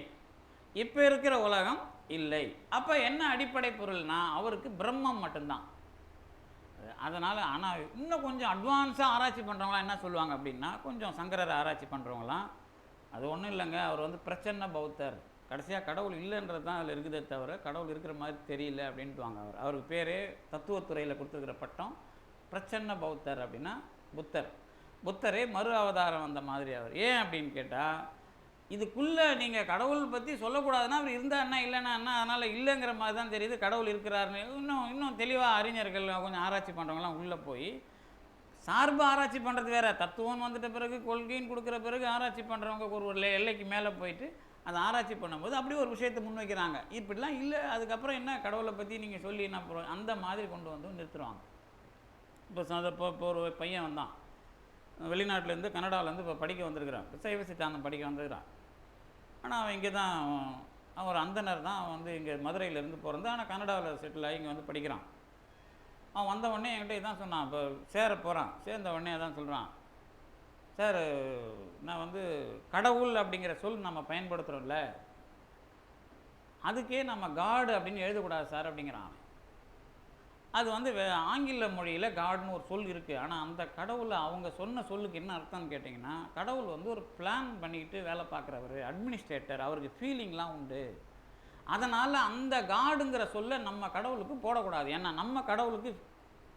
இப்போ இருக்கிற உலகம் இல்லை. அப்போ என்ன அடிப்படை பொருள்னா அவருக்கு பிரம்மம் மட்டும்தான். அதனால் ஆனால் இன்னும் கொஞ்சம் அட்வான்ஸாக ஆராய்ச்சி பண்ணுறவங்களாம் என்ன சொல்லுவாங்க அப்படின்னா, கொஞ்சம் சங்கரரை ஆராய்ச்சி பண்ணுறவங்களாம், அது ஒன்றும் இல்லைங்க, அவர் பிரச்சன்ன பௌத்தர், கடைசியாக கடவுள் இல்லைன்றது தான் அதில் இருக்குதே தவிர கடவுள் இருக்கிற மாதிரி தெரியல அப்படின்ட்டுவாங்க. அவருக்கு பேரே தத்துவத்துறையில் கொடுத்துருக்கிற பட்டம் பிரச்சன்ன பௌத்தர் அப்படின்னா புத்தரே மறு அவதாரம் வந்த மாதிரி அவர். ஏன் அப்படின்னு கேட்டால், இதுக்குள்ளே நீங்கள் கடவுள் பற்றி சொல்லக்கூடாதுன்னா அவர் இருந்தால் என்ன இல்லைன்னா என்ன, அதனால் இல்லைங்கிற மாதிரி தான் தெரியுது, கடவுள் இருக்கிறாருன்னு இன்னும் தெளிவாக அறிஞர்கள் கொஞ்சம் ஆராய்ச்சி பண்ணுறவங்களாம் உள்ளே போய் சார்பு ஆராய்ச்சி பண்ணுறது வேறு, தத்துவம் வந்துட்ட பிறகு கொள்கைன்னு கொடுக்குற பிறகு ஆராய்ச்சி பண்ணுறவங்க ஒரு எல்லைக்கு மேலே போயிட்டு அதை ஆராய்ச்சி பண்ணும்போது அப்படி ஒரு விஷயத்தை முன்வைக்கிறாங்க. இப்படிலாம் இல்லை, அதுக்கப்புறம் என்ன கடவுளை பற்றி நீங்கள் சொல்லி என்ன போகிறோம் அந்த மாதிரி கொண்டு வந்து நிறுத்துருவாங்க. இப்போ ஒரு பையன் வந்தான் வெளிநாட்டிலேருந்து, கனடாவிலேருந்து இப்போ படிக்க வந்திருக்கிறான், சைவ சித்தாந்தம் படிக்க வந்திருக்கிறான். ஆனால் அவன் இங்கே தான் அவன் ஒரு அந்தனர் தான். அவன் வந்து இங்கே மதுரையிலேருந்து பிறந்து ஆனால் கனடாவில் செட்டில் ஆகி இங்கே வந்து படிக்கிறான். அவன் வந்த உடனே என்கிட்ட இதான் சொன்னான். இப்போ சேர போகிறான். சேர்ந்த உடனே அதான் சொல்கிறான், சார் நான் வந்து கடவுள் அப்படிங்கிற சொல் நம்ம பயன்படுத்துகிறோம்ல, அதுக்கே நம்ம காடு அப்படின்னு எழுதக்கூடாது சார் அப்படிங்கிறான். அது வந்து ஆங்கில மொழியில் காடுன்னு ஒரு சொல் இருக்குது. ஆனால் அந்த கடவுளை அவங்க சொன்ன சொல்லுக்கு என்ன அர்த்தம்னு கேட்டிங்கன்னா, கடவுள் வந்து ஒரு பிளான் பண்ணிக்கிட்டு வேலை பார்க்குறவர், அட்மினிஸ்ட்ரேட்டர், அவருக்கு ஃபீலிங்லாம் உண்டு. அதனால் அந்த காடுங்கிற சொல்லை நம்ம கடவுளுக்கு போடக்கூடாது. ஏன்னா நம்ம கடவுளுக்கு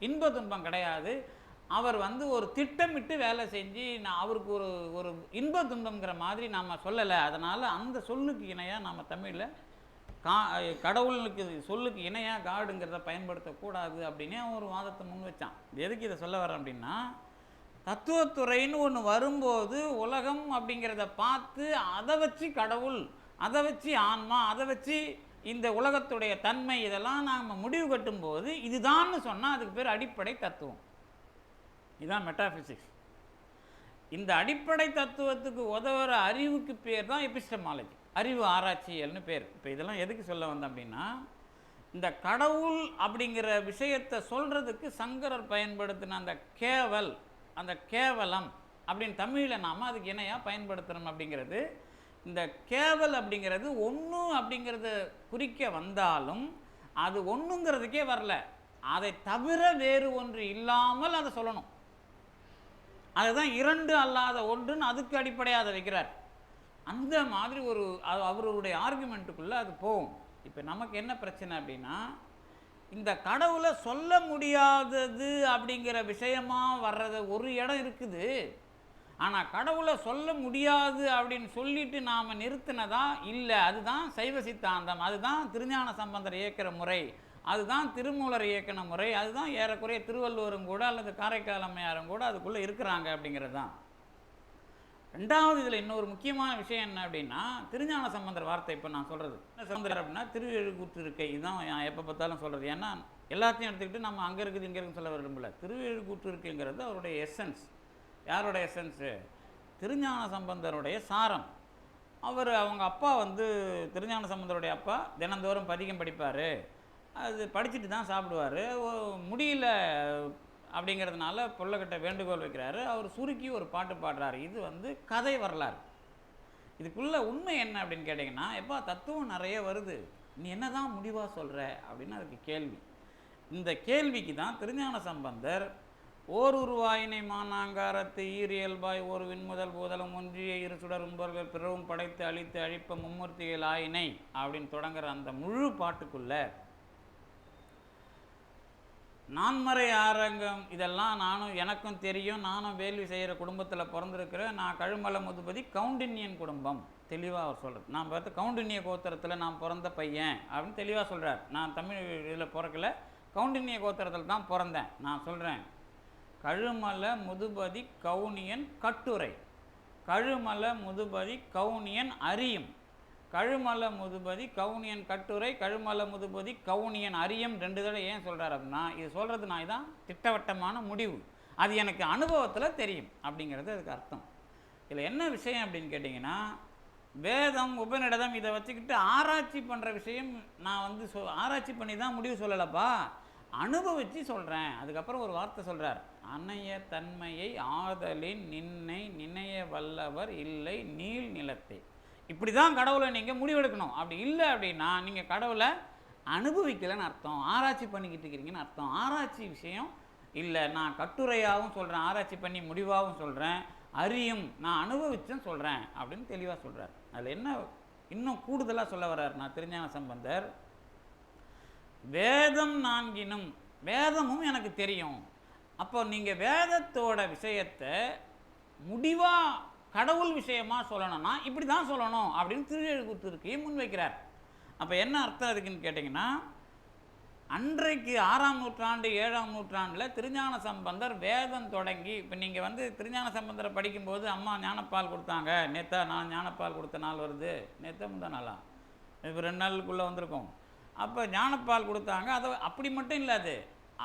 இன்ப துன்பம் கிடையாது. அவர் வந்து ஒரு திட்டமிட்டு வேலை செஞ்சு அவருக்கு ஒரு ஒரு இன்ப துன்பங்கிற மாதிரி நம்ம சொல்லலை. அதனால் அந்த சொல்லுக்கு இணையாக நம்ம தமிழில் கடவுளுக்கு சொல்லுக்கு இணையாக காடுங்கிறத பயன்படுத்தக்கூடாது அப்படின்னே அவன் ஒரு வாதத்தை முன் வச்சான். எதுக்கு இதை சொல்ல வரேன் அப்படின்னா, தத்துவத்துறைன்னு ஒன்று வரும்போது உலகம் அப்படிங்கிறத பார்த்து அதை வச்சு கடவுள், அதை வச்சு ஆன்மா, அதை வச்சு இந்த உலகத்துடைய தன்மை இதெல்லாம் நாம் முடிவு கட்டும்போது இதுதான்னு சொன்னால் அதுக்கு பேர் அடிப்படை தத்துவம். இதுதான் மெட்டாஃபிசிக்ஸ். இந்த அடிப்படை தத்துவத்துக்கு உதவுற அறிவுக்கு பேர் தான் எபிஸ்டமாலஜி, அறிவு ஆராய்ச்சியல்னு பேர். இப்போ இதெல்லாம் எதுக்கு சொல்ல வந்தேன் அப்படின்னா, இந்த கடவுள் அப்படிங்கிற விஷயத்தை சொல்கிறதுக்கு சங்கரர் பயன்படுத்தின அந்த கேவல், அந்த கேவலம் அப்படின்னு தமிழில் நாம் அதுக்கு இணையாக பயன்படுத்துகிறோம். அப்படிங்கிறது இந்த கேவல் அப்படிங்கிறது ஒன்று அப்படிங்கிறத குறிக்க வந்தாலும் அது ஒன்றுங்கிறதுக்கே வரல, அதை தவிர வேறு ஒன்று இல்லாமல் அதை சொல்லணும். அதுதான் இரண்டு அல்லாத ஒன்றுன்னு அதுக்கு அடிப்படையாக அதை வைக்கிறார். அந்த மாதிரி ஒரு அவருடைய ஆர்குமெண்ட்டுக்குள்ளே அது போகும். இப்போ நமக்கு என்ன பிரச்சனை அப்படின்னா, இந்த கடவுளை சொல்ல முடியாதது அப்படிங்கிற விஷயமாக வர்றது ஒரு இடம் இருக்குது. ஆனால் கடவுளை சொல்ல முடியாது அப்படின்னு சொல்லிட்டு நாம் நிறுத்தினதா இல்லை, அதுதான் சைவ சித்தாந்தம், அதுதான் திருஞான சம்பந்தர் இயக்கிற முறை, அதுதான் திருமூலர் இயக்கின முறை, அதுதான் ஏறக்குறைய திருவள்ளுவரும் கூட அல்லது காரைக்கால் அம்மையாரும் கூட அதுக்குள்ளே இருக்கிறாங்க அப்படிங்கிறது தான். ரெண்டாவது இதில் இன்னொரு முக்கியமான விஷயம் என்ன அப்படின்னா, திருஞான சம்பந்தர் வார்த்தை இப்போ நான் சொல்கிறது என்ன சம்பந்தர் அப்படின்னா, திருவெழுகூற்று இருக்கை. இதுதான் நான் எப்போ பார்த்தாலும் சொல்கிறது. ஏன்னா எல்லாத்தையும் எடுத்துக்கிட்டு நம்ம அங்கே இருக்குது இங்கே இருக்குன்னு சொல்ல விரும்பல. திருவெழுகூற்று இருக்கைங்கிறது அவருடைய எசன்ஸ். யாரோட எசன்ஸு? திருஞான சம்பந்தருடைய சாரம். அவங்க அப்பா வந்து திருஞான சம்பந்தருடைய அப்பா தினந்தோறும் பதிகம் படிப்பார். அது படிச்சுட்டு தான் சாப்பிடுவார். முடியல அப்படிங்கிறதுனால பொள்ளக்கிட்ட வேண்டுகோள் வைக்கிறாரு. அவர் சுருக்கி ஒரு பாட்டு பாடுறாரு. இது வந்து கதை வரலாறு. இதுக்குள்ளே உண்மை என்ன அப்படின்னு கேட்டிங்கன்னா, எப்போ தத்துவம் நிறைய வருது, நீ என்ன தான் முடிவாக சொல்கிற அப்படின்னு அதுக்கு கேள்வி. இந்த கேள்விக்கு தான் திருஞான சம்பந்தர் ஓர் உருவாயினை மானாங்காரத்து ஈரியல்பாய் ஒரு விண்முதல் போதலும் ஒன்றிய இரு சுடர் உம்பர்கள் பிறவும் படைத்து அழித்து அழிப்ப மும்மூர்த்திகள் ஆயினை அப்படின்னு தொடங்குற அந்த முழு பாட்டுக்குள்ள நான்மறை ஆரங்கம் இதெல்லாம் எனக்கும் தெரியும், நானும் வேள்வி செய்கிற குடும்பத்தில் பிறந்திருக்கிறேன், நான் கழுமல முதுபதி கவுண்டினியன் குடும்பம், தெளிவாக அவர் சொல்கிறார். நான் பார்த்து கவுண்டினிய கோத்திரத்தில் நான் பிறந்த பையன் அப்படின்னு தெளிவாக சொல்கிறார். நான் தமிழ் இதில் பிறக்கல, கவுண்டினிய கோத்திரத்தில் தான் பிறந்தேன். நான் சொல்கிறேன், கழுமல முதுபதி கவுனியன் கட்டுரை, கழுமல முதுபதி கவுனியன் அறியும், கழுமல முதுபதி கவுனியன் கட்டுரை, கழுமல முதுபதி கவுனியன் அறியம் 2 தடவை ஏன் சொல்கிறார் அப்படின்னா, இது சொல்கிறது நான் இதான் திட்டவட்டமான முடிவு, அது எனக்கு அனுபவத்தில் தெரியும் அப்படிங்கிறது அதுக்கு அர்த்தம். இதில் என்ன விஷயம் அப்படின்னு கேட்டிங்கன்னா, வேதம் உபநிடதம் இதை வச்சுக்கிட்டு ஆராய்ச்சி பண்ணுற விஷயம் நான் வந்து ஆராய்ச்சி பண்ணி தான் முடிவு சொல்லலப்பா, அனுபவித்து சொல்கிறேன். அதுக்கப்புறம் ஒரு வார்த்தை சொல்கிறார், அணைய தன்மையை ஆதலின் நின்னை நினைய வல்லவர் இல்லை நீள் நிலத்தை. இப்படி தான் கடவுளை நீங்கள் முடிவெடுக்கணும். அப்படி இல்லை அப்படின்னா நீங்கள் கடவுளை அனுபவிக்கலைன்னு அர்த்தம், ஆராய்ச்சி பண்ணிக்கிட்டு இருக்கிறீங்கன்னு அர்த்தம். ஆராய்ச்சி விஷயம் இல்லை, நான் கட்டுரையாகவும் சொல்கிறேன், ஆராய்ச்சி பண்ணி முடிவாகவும் சொல்கிறேன், அறியும் நான் அனுபவிச்சும் சொல்கிறேன் அப்படின்னு தெளிவாக சொல்கிறார். அதில் என்ன இன்னும் கூடுதலாக சொல்ல வர்றார் நான் திருஞான சம்பந்தர், வேதம் நான்கினும், வேதமும் எனக்கு தெரியும். அப்போ நீங்கள் வேதத்தோட விஷயத்தை முடிவாக கடவுள் விஷயமாக சொல்லணும்னா இப்படி தான் சொல்லணும் அப்படின்னு திருவெழுகூற்று முன்வைக்கிறார். அப்போ என்ன அர்த்தம் இருக்குன்னு கேட்டிங்கன்னா, அன்றைக்கு 6ஆம் நூற்றாண்டு 7ஆம் நூற்றாண்டில் திருஞான சம்பந்தர் வேதம் தொடங்கி, இப்போ நீங்கள் வந்து திருஞான சம்பந்தரை படிக்கும்போது அம்மா ஞானப்பால் கொடுத்தாங்க, நேற்றா நான் ஞானப்பால் கொடுத்த நாள் வருது, நேற்று முந்தா நாளா இப்போ 2 நாளுக்குள்ளே வந்திருக்கோம். அப்போ ஞானப்பால் கொடுத்தாங்க. அதை அப்படி மட்டும் இல்லாது,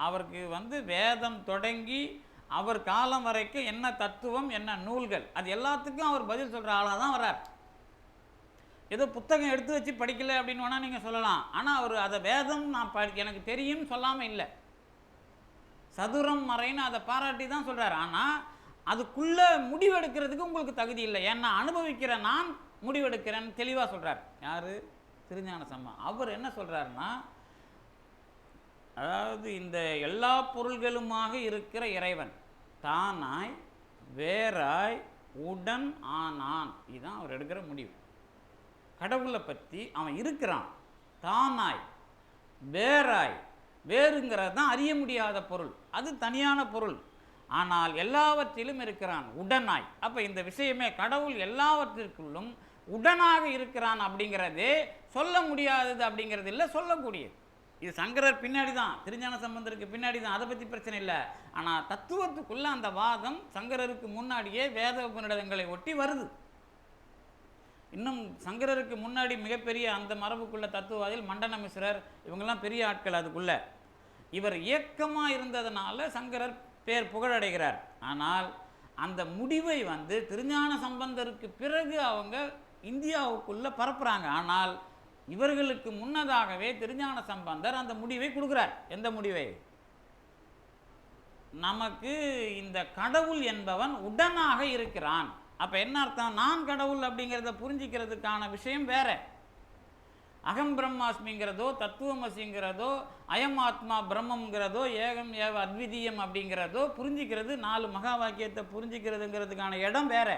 அவருக்கு வந்து வேதம் தொடங்கி அவர் காலம் வரைக்கும் என்ன தத்துவம் என்ன நூல்கள் அது எல்லாத்துக்கும் அவர் பதில் சொல்கிற ஆளாக தான் வர்றார். ஏதோ புத்தகம் எடுத்து வச்சு படிக்கலை அப்படின்னு வேணால் நீங்கள் சொல்லலாம். ஆனால் அவர் அதை வேதம் நான் எனக்கு தெரியும்னு சொல்லாமல் இல்லை, சதுரம் மறைன்னு அதை பாராட்டி தான் சொல்கிறார். ஆனால் அதுக்குள்ளே முடிவெடுக்கிறதுக்கு உங்களுக்கு தகுதி இல்லை, ஏன்னா அனுபவிக்கிற நான் முடிவெடுக்கிறேன்னு தெளிவாக சொல்கிறார். யார்? திருஞான சம்பந்தர். அவர் என்ன சொல்கிறாருன்னா, அதாவது இந்த எல்லா பொருள்களுமாக இருக்கிற இறைவன் தானாய் வேறாய் உடன் ஆனான், இதுதான் அவர் எடுக்கிற முடிவு. கடவுளை பற்றி அவன் இருக்கிறான், தானாய் வேறாய், வேறுங்கிறது தான் அறிய முடியாத பொருள், அது தனியான பொருள். ஆனால் எல்லாவற்றிலும் இருக்கிறான் உடனாய். அப்போ இந்த விஷயமே கடவுள் எல்லாவற்றிற்குள்ளும் உடனாக இருக்கிறான் அப்படிங்கிறதே சொல்ல முடியாதது அப்படிங்கிறது இல்லை, சொல்லக்கூடியது. இது சங்கரர் பின்னாடி தான், திருஞான சம்பந்தருக்கு பின்னாடி தான், அதை பற்றி பிரச்சனை இல்லை. ஆனால் தத்துவத்துக்குள்ளே அந்த வாதம் சங்கரருக்கு முன்னாடியே வேத உபநிடதங்களை ஒட்டி வருது. இன்னும் சங்கரருக்கு முன்னாடி மிகப்பெரிய அந்த மரபுக்குள்ள தத்துவவாதிகள் மண்டன மிஸ்ரர், இவங்கெல்லாம் பெரிய ஆட்கள். அதுக்குள்ள இவர் இயக்கமாக இருந்ததுனால சங்கரர் பேர் புகழடைகிறார். ஆனால் அந்த முடிவை திருஞான சம்பந்தருக்கு பிறகு அவங்க இந்தியாவுக்குள்ளே பரப்புகிறாங்க. ஆனால் இவர்களுக்கு முன்னதாகவே திருஞான சம்பந்தர் அந்த முடிவை கொடுக்குறார். எந்த முடிவை? நமக்கு இந்த கடவுள் என்பவன் உடனாக இருக்கிறான். அப்போ என்ன அர்த்தம்? நான் கடவுள் அப்படிங்கிறத புரிஞ்சிக்கிறதுக்கான விஷயம் வேற. அகம் பிரம்மாஸ்மிங்கிறதோ, தத்துவமசிங்கிறதோ, அயம் ஆத்மா பிரம்மங்கிறதோ, ஏகம் ஏவ அத்விதீயம் அப்படிங்கிறதோ புரிஞ்சிக்கிறது, 4 மகா வாக்கியத்தை புரிஞ்சிக்கிறதுங்கிறதுக்கான இடம் வேற.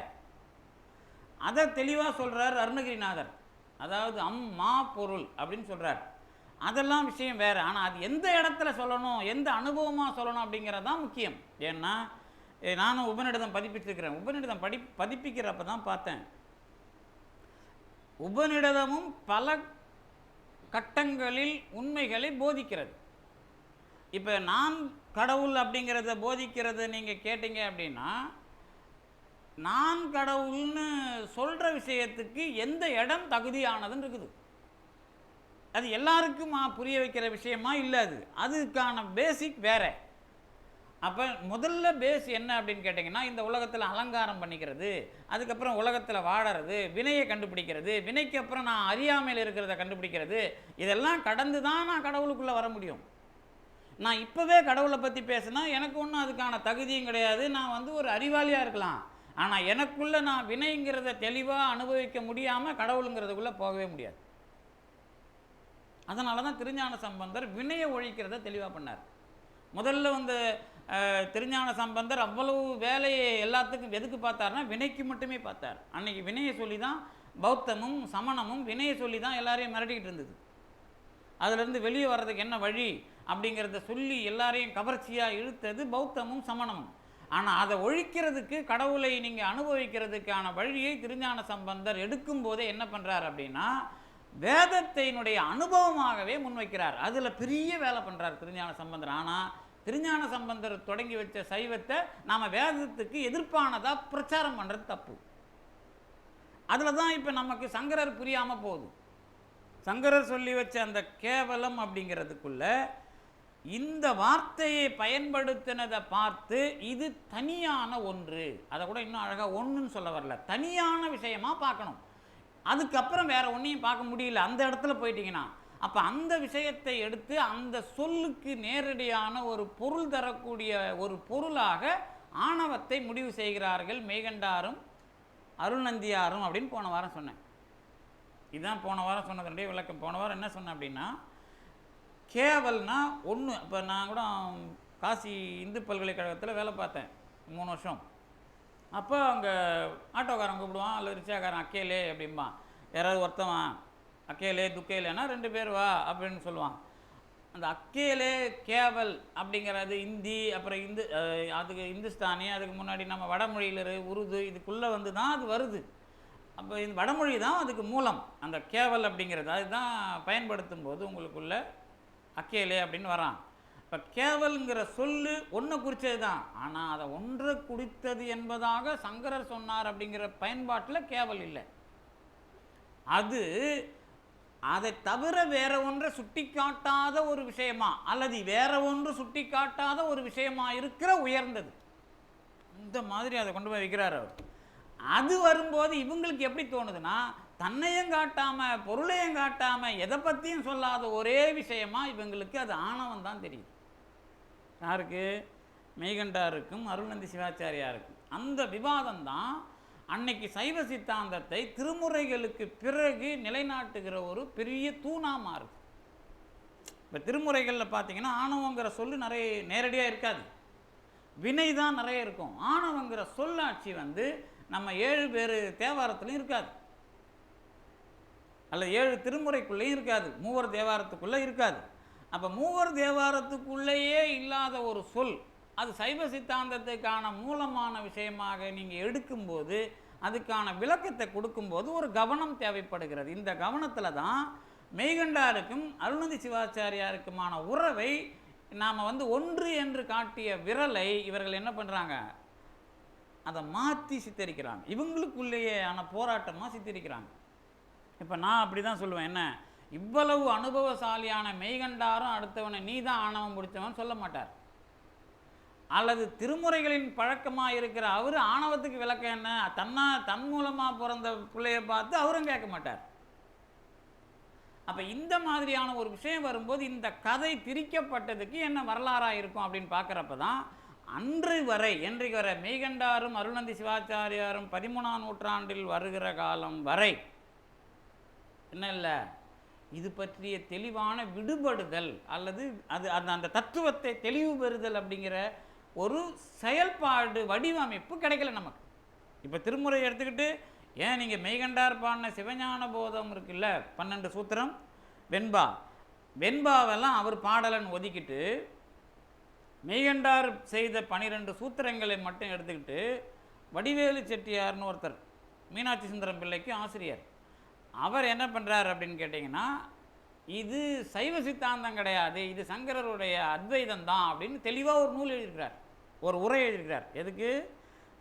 அதை தெளிவாக சொல்கிறார் அருணகிரிநாதர். அதாவது அம்மா பொருள் அப்படின்னு சொல்கிறார். அதெல்லாம் விஷயம் வேறு. ஆனால் அது எந்த இடத்துல சொல்லணும், எந்த அனுபவமாக சொல்லணும் அப்படிங்கிறது தான் முக்கியம். ஏன்னா நானும் உபநிடதம் பதிப்பிச்சிருக்கிறேன். உபநிடதம் பதிப்பிக்கிறப்ப தான் பார்த்தேன், உபநிடதமும் பல கட்டங்களில் உண்மைகளை போதிக்கிறது. இப்போ நான் கடவுள் அப்படிங்கிறத போதிக்கிறத நீங்கள் கேட்டீங்க அப்படின்னா, நான் கடவுள்னு சொல்கிற விஷயத்துக்கு எந்த இடம் தகுதியானதுன்னு இருக்குது. அது எல்லாருக்கும் புரிய வைக்கிற விஷயமா இல்லை. அதுக்கான பேசிக் வேறு. அப்போ முதல்ல பேஸ் என்ன அப்படின்னு கேட்டிங்கன்னா, இந்த உலகத்தில் அலங்காரம் பண்ணிக்கிறது, அதுக்கப்புறம் உலகத்தில் வாழறது, வினையை கண்டுபிடிக்கிறது, வினைக்கு அப்புறம் நான் அறியாமையில் இருக்கிறத கண்டுபிடிக்கிறது, இதெல்லாம் கடந்து தான் நான் கடவுளுக்குள்ளே வர முடியும். நான் இப்போவே கடவுளை பற்றி பேசினா எனக்கு ஒன்றும் அதுக்கான தகுதியும் கிடையாது. நான் ஒரு அறிவாளியாக இருக்கலாம். ஆனால் எனக்குள்ளே நான் வினைங்கிறத தெளிவாக அனுபவிக்க முடியாமல் கடவுளுங்கிறதுக்குள்ளே போகவே முடியாது. அதனால தான் திருஞான சம்பந்தர் வினையை ஒழிக்கிறத தெளிவாக பண்ணார். முதல்ல திருஞான சம்பந்தர் அவ்வளவு வேலையை எல்லாத்துக்கும் எதுக்கு பார்த்தார்னா வினைக்கு மட்டுமே பார்த்தார். அன்னைக்கு வினையை சொல்லி தான் பௌத்தமும் சமணமும் வினையை சொல்லி தான் எல்லாரையும் மிரட்டிக்கிட்டு இருந்தது. அதிலிருந்து வெளியே வர்றதுக்கு என்ன வழி அப்படிங்கிறத சொல்லி எல்லாரையும் கவர்ச்சியாக இழுத்தது பௌத்தமும் சமணமும். ஆனால் அதை ஒழிக்கிறதுக்கு, கடவுளை நீங்கள் அனுபவிக்கிறதுக்கான வழியை திருஞான சம்பந்தர் எடுக்கும் போதே என்ன பண்ணுறார் அப்படின்னா, வேதத்தினுடைய அனுபவமாகவே முன்வைக்கிறார். அதில் பெரிய வேலை பண்ணுறார் திருஞான சம்பந்தர். ஆனால் திருஞான சம்பந்தர் தொடங்கி வச்ச சைவத்தை நாம் வேதத்துக்கு எதிர்ப்பானதாக பிரச்சாரம் பண்ணுறது தப்பு. அதில் தான் இப்போ நமக்கு சங்கரர் புரியாமல் போகுது. சங்கரர் சொல்லி வச்ச அந்த கேவலம் அப்படிங்கிறதுக்குள்ள இந்த வார்த்தையை பயன்படுத்தினதை பார்த்து இது தனியான ஒன்று, அதை கூட இன்னும் அழகாக ஒன்றுன்னு சொல்ல வரல, தனியான விஷயமா பார்க்கணும். அதுக்கப்புறம் வேற ஒன்றையும் பார்க்க முடியல அந்த இடத்துல போயிட்டீங்கன்னா. அப்போ அந்த விஷயத்தை எடுத்து அந்த சொல்லுக்கு நேரடியான ஒரு பொருள் தரக்கூடிய ஒரு பொருளாக ஆணவத்தை முடிவு செய்கிறார்கள் மெய்கண்டாரும் அருள்நந்தியாரும் அப்படின்னு போன வாரம் சொன்னேன். இதுதான் போன வாரம் சொன்னதனுடைய விளக்கம். போன வாரம் என்ன சொன்னேன் அப்படின்னா, கேவல்னா ஒன்று. இப்போ நான் கூட காசி இந்து பல்கலைக்கழகத்தில் வேலை பார்த்தேன் 3 வருஷம். அப்போ அங்கே ஆட்டோக்காரன் கூப்பிடுவான், அல்லது ரிக்ஷாக்காரன் அக்கேலே அப்படிம்பான். யாராவது ஒருத்தவன் அக்கேலே துக்கேலேனா 2 பேர் வா அப்படின்னு சொல்லுவான். அந்த அக்கேலே கேவல் அப்படிங்கிறது இந்தி, அப்புறம் அதுக்கு இந்துஸ்தானி, அதுக்கு முன்னாடி நம்ம வடமொழியில் உருது, இதுக்குள்ளே தான் அது வருது. அப்போ இந்த வடமொழி தான் அதுக்கு மூலம். அந்த கேவல் அப்படிங்கிறது அதுதான் பயன்படுத்தும் போது உங்களுக்குள்ள அக்கேலே அப்படின்னு வரான். இப்போ கேவல்ங்கிற சொல்லு ஒன்றை குறித்தது தான். ஆனால் அதை ஒன்றை குறித்தது என்பதாக சங்கரர் சொன்னார் அப்படிங்கிற பயன்பாட்டில் கேவல் இல்லை. அது அதை தவிர வேற ஒன்றை சுட்டி காட்டாத ஒரு விஷயமா, அல்லது வேற ஒன்று சுட்டி காட்டாத ஒரு விஷயமா இருக்கிற உயர்ந்தது, இந்த மாதிரி அதை கொண்டு போய் வைக்கிறார் அவர். அது வரும்போது இவங்களுக்கு எப்படி தோணுதுன்னா, தன்னையும் காட்டாமல் பொருளையும் காட்டாமல் எதை பற்றியும் சொல்லாத ஒரே விஷயமா இவங்களுக்கு அது ஆணவம் தான் தெரியுது. யாருக்கு? மெய்கண்டாருக்கும் அருள்நந்தி சிவாச்சாரியாருக்கும். அந்த விவாதம் தான் அன்னைக்கு சைவ சித்தாந்தத்தை திருமுறைகளுக்கு பிறகு நிலைநாட்டுகிற ஒரு பெரிய தூணாக இருக்குது. இப்போ திருமுறைகளில் பார்த்தீங்கன்னா ஆணவங்கிற சொல்லு நிறைய நேரடியாக இருக்காது, வினை தான் நிறைய இருக்கும். ஆணவங்கிற சொல்லாட்சி வந்து நம்ம 7 பேர் தேவாரத்துலையும் இருக்காது, அல்ல 7 திருமுறைக்குள்ளேயும் இருக்காது, மூவர் தேவாரத்துக்குள்ளே இருக்காது. அப்போ மூவர் தேவாரத்துக்குள்ளேயே இல்லாத ஒரு சொல் அது சைவ சித்தாந்தத்துக்கான மூலமான விஷயமாக நீங்கள் எடுக்கும்போது, அதுக்கான விளக்கத்தை கொடுக்கும்போது ஒரு கவனம் தேவைப்படுகிறது. இந்த கவனத்தில் தான் மெய்கண்டாருக்கும் அருள்நந்தி சிவாச்சாரியாருக்குமான உறவை நாம் வந்து ஒன்று என்று காட்டிய விரலை இவர்கள் என்ன பண்ணுறாங்க, அதை மாற்றி சித்தரிக்கிறாங்க. இவங்களுக்குள்ளேயே ஆன போராட்டமாக சித்தரிக்கிறாங்க. இப்போ நான் அப்படி தான் சொல்லுவேன், என்ன இவ்வளவு அனுபவசாலியான மெய்கண்டாரும் அடுத்தவனை நீ தான் ஆணவம் முடித்தவன் சொல்ல மாட்டார். அல்லது திருமுறைகளின் பழக்கமாக இருக்கிற அவர் ஆணவத்துக்கு விளக்கம் என்ன, தன் மூலமாக பிறந்த பிள்ளையை பார்த்து அவரும் கேட்க மாட்டார். அப்போ இந்த மாதிரியான ஒரு விஷயம் வரும்போது இந்த கதை திரிக்கப்பட்டதுக்கு என்ன வரலாறாக இருக்கும் அப்படின்னு பார்க்குறப்ப தான் அன்று வரை இன்றைக்கு வரை மெய்கண்டாரும் அருள்நந்தி சிவாச்சாரியாரும் 13ஆம் நூற்றாண்டில் வருகிற காலம் வரை என்ன இல்லை, இது பற்றிய தெளிவான விடுபடுதல் அல்லது அந்த தத்துவத்தை தெளிவு பெறுதல் அப்படிங்கிற ஒரு செயல்பாடு வடிவமைப்பு கிடைக்கல நமக்கு. இப்போ திருமுறை எடுத்துக்கிட்டு ஏன் நீங்கள் மெய்கண்டார் பாடின சிவஞான போதம் இருக்குல்ல, 12 சூத்திரம் வெண்பாவெல்லாம் அவர் பாடலன்னு ஒதுக்கிட்டு மெய்கண்டார் செய்த 12 சூத்திரங்களை மட்டும் எடுத்துக்கிட்டு வடிவேலு செட்டியார்னு ஒருத்தர் மீனாட்சி சுந்தரம் பிள்ளைக்கு ஆசிரியர், அவர் என்ன பண்ணுறார் அப்படின்னு கேட்டிங்கன்னா, இது சைவ சித்தாந்தம் கிடையாது, இது சங்கரருடைய அத்வைதம் தான் அப்படின்னு தெளிவாக ஒரு நூல் எழுதியிருக்கிறார், ஒரு உரை எழுதியிருக்கிறார். எதுக்கு?